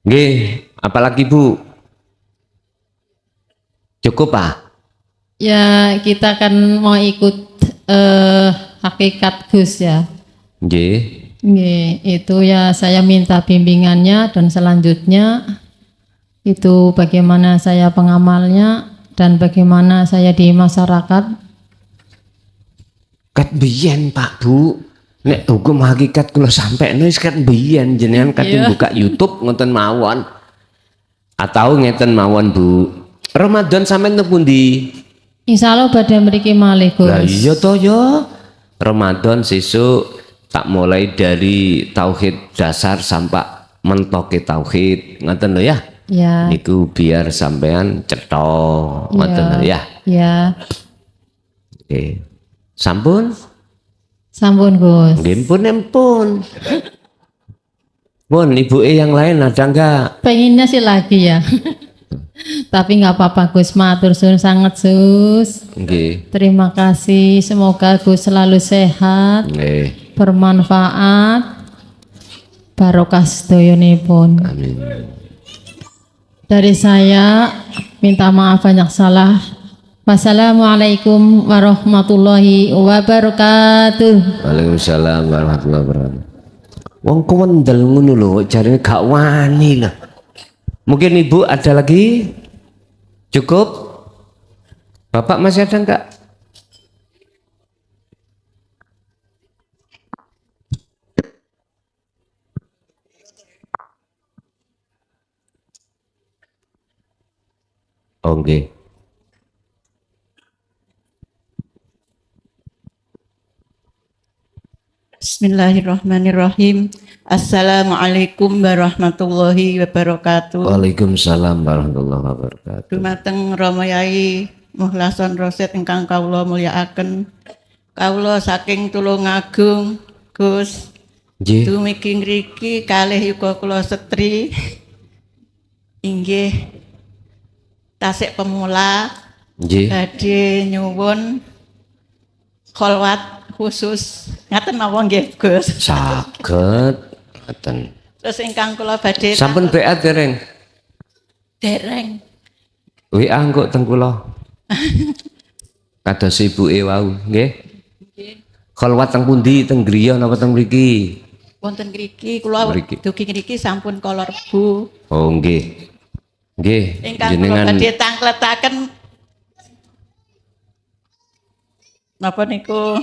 Nggih, apalagi Bu? Cukup Pak? Ya, kita kan mau ikut hakikat Gus ya. Nggih. Nggih, itu ya saya minta bimbingannya dan selanjutnya itu bagaimana saya pengamalnya dan bagaimana saya di masyarakat. Kat biyen Pak Bu. Nek hukum hakikat kula sampekno wis kat biyen jenengan kadung buka YouTube ngoten mawon. Atau ngeten mawon Bu. Ramadan sampean teng pundi? Insya Allah badhe mriki malih Gus. Lah iya to ya. Ramadan sesuk tak mulai dari tauhid dasar sampai mentoke tauhid ngoten lho ya. Ya. Niku biar sampean cetha ngoten lho ya. Ya. Oke. Sampun? Sampun Gus. Nggih pun. Pun ibuke yang lain ada enggak? Pengennya sih lagi ya. Tapi nggak apa-apa Gus, matur suwun sangat Gus. Nggih. Terima kasih, semoga Gus selalu sehat, Nggih. bermanfaat, barokah sedayonipun. Amin. Dari saya minta maaf banyak salah. Wassalamualaikum warahmatullahi wabarakatuh. Waalaikumsalam warahmatullahi wabarakatuh. Wong kewendel ngono lho, jarine gak wani lah. Mungkin Ibu ada lagi? Cukup? Bapak masih ada enggak? Oh, nggih. Bismillahirrahmanirrahim. Assalamualaikum warahmatullahi wabarakatuh. Waalaikumsalam warahmatullahi wabarakatuh. Dumateng Rama Yai Muhlason Roset ingkang kawula mulyakaken. Kawula saking Tulungagung, Gus. Nggih. Dumugi ngriki kalih yuga kula setri. Inggih tasik pemula Nggih. badhe nyuwun kholwat khusus ngaten napa nggih Gus? Saged ngoten. Terus ingkang kula badhe Sampun BA dereng? dereng WA engko teng kula. Kados ibuke wau, nggih. Kholwat teng pundi? Teng griya napa teng mriki? wonten ngriki kula Mriki. dugi ngriki sampun kala Rebu. Oh, nggih. Nggih, Ingkang kula jenengan badhe tangkletaken napa niku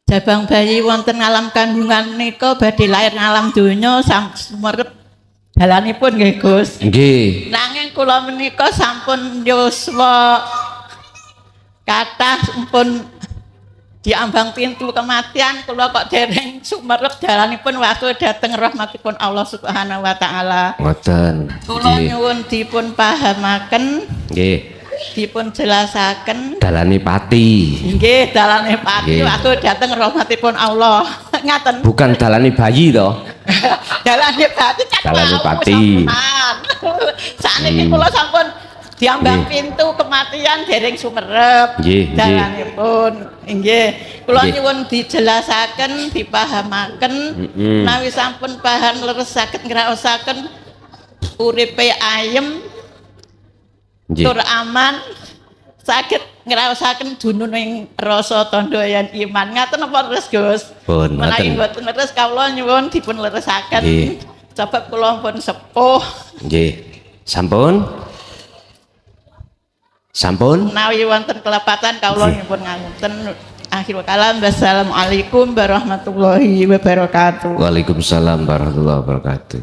jabang bayi wonten alam kandungan nika badhe lair ngalam donya sang sumerep dalanipun nggih Gus. Nggih. Nanging kula menika sampun yuswa kathah sampun diambang pintu kematian, kula kok dereng sumerep dalanipun waktu dhateng rahmatipun Allah Subhanahu wa taala. Ngoten. Kula Nggih. nyuwun dipun pahamaken, Nggih. dipun jelasaken. Dalane pati. Nggih, dalane pati Nggih. waktu dhateng rahmatipun Allah. Ngaten. Bukan dalane bayi toh. Dalane pati kan Dalane wau, pati. sampean. Sakniki kula sampun diambang Nggih. pintu kematian dereng sumerep. Nggih, nggih. Dalanipun nggih. Kula Nggih. nyuwun dijelasaken, dipahamaken, menawi sampun paham leresaken ngraosaken uripe ayem, Nggih. tur aman, saged ngraosaken dununing rasa tandha yen iman. Ngaten apa leres Gus? Pun Menawi ngoten. mboten leres kawula nyuwun dipun leresaken. Nggih. Sebab kula pun sepuh. Nggih. Sampun? Sampun? Menawi wonten kelepatan kawula Nggih. nyuwun ngapunten. Akhirul kalam. Wassalamualaikum warahmatullahi wabarakatuh. Waalaikumsalam warahmatullahi wabarakatuh.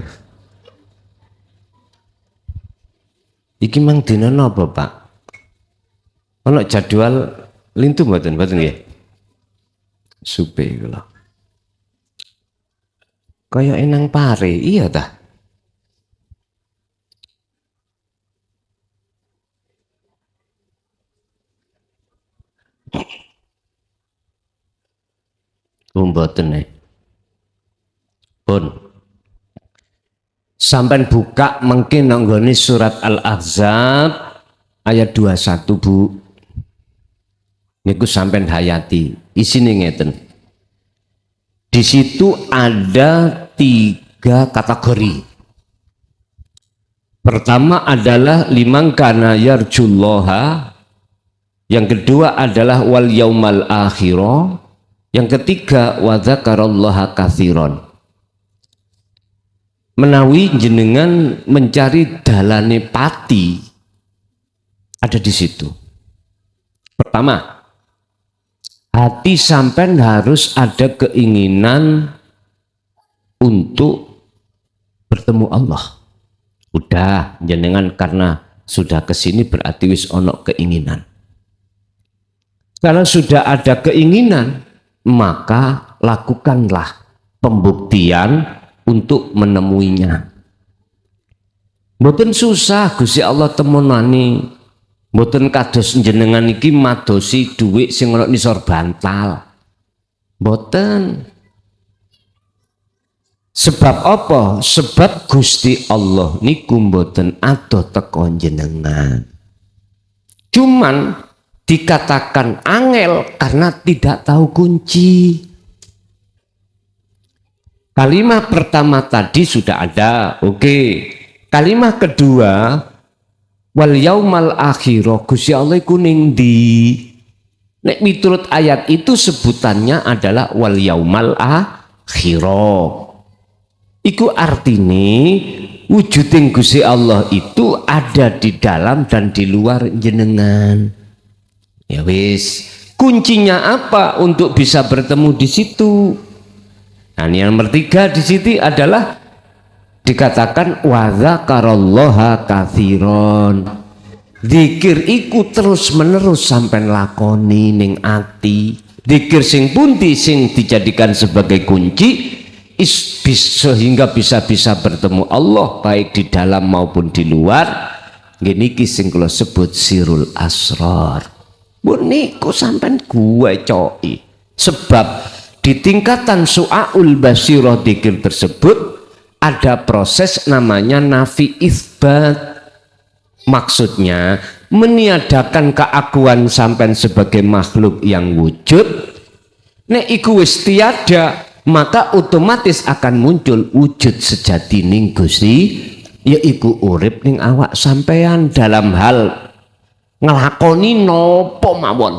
Iki mang dina napa, Pak? Ana jadwal lintu mboten nggih? Supe kula. Kaya enang pare, iya ta? Mboten Pun. Sampai buka mungkin nanggone surat Al-Ahzab ayat 21 Bu. Niku sampai hayati. Isine ngeten. Di situ ada 3 kategori. Pertama adalah liman kana yarjullaha. Yang kedua adalah wal yaumal akhirah. Yang ketiga wa dzakarallaha katsiran. Menawi jenengan mencari dalane pati ada di situ. Pertama, hati sampean harus ada keinginan untuk bertemu Allah. Udah jenengan karena sudah kesini berarti wis ono keinginan. Kalau sudah ada keinginan, maka lakukanlah pembuktian untuk menemuinya. Mboten susah Gusti Allah temonani. Mboten kados jenengan iki madosi dhuwit sing ana nisor bantal. Mboten. Sebab apa? Sebab Gusti Allah niku mboten adoh teko jenengan. Cuman dikatakan angel karena tidak tahu kunci. Kalimat pertama tadi sudah ada, oke. Kalimat kedua, wal yaumal akhirah, Gusti Allah iku ning ndi? Nek miturut ayat itu sebutannya adalah wal yaumal akhirah. Iku artine wujuding Gusti Allah itu ada di dalam dan di luar jenengan. Ya wis, kuncinya apa untuk bisa bertemu di situ? Nah, yang nomor 3 di situ adalah dikatakan wa dzakarallaha katsiran. Zikir iku terus menerus sampai lakoni ning ati. Zikir sing pundi sing dijadikan sebagai kunci sehingga bisa bertemu Allah baik di dalam maupun di luar. Gini sing kula sebut sirul asrar. Niku sampean gue coki. Sebab di tingkatan su'aul basirah dzikir tersebut ada proses namanya nafi isbat. Maksudnya meniadakan keakuan sampean sebagai makhluk yang wujud. Nek iku wis tiada, maka otomatis akan muncul wujud sejati ning Gusti, yaiku urip ning awak sampean dalam hal ngelakoni nopo mawon.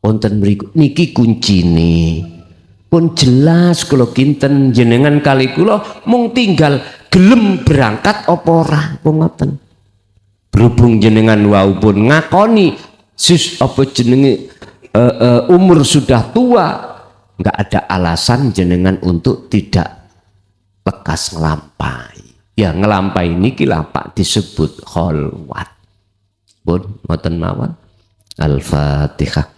Wonten mriku niki kuncine. Pun jelas kalau kinten jenengan kali kula mung tinggal gelem berangkat apa ora ngoten. Berhubung jenengan wau pun ngakoni apa jenenge umur sudah tua, nggak ada alasan jenengan untuk tidak lekas ngelampai. Ya ngelampai niki lapak disebut kholwat. Pun ngoten mawon. Al-Fatihah.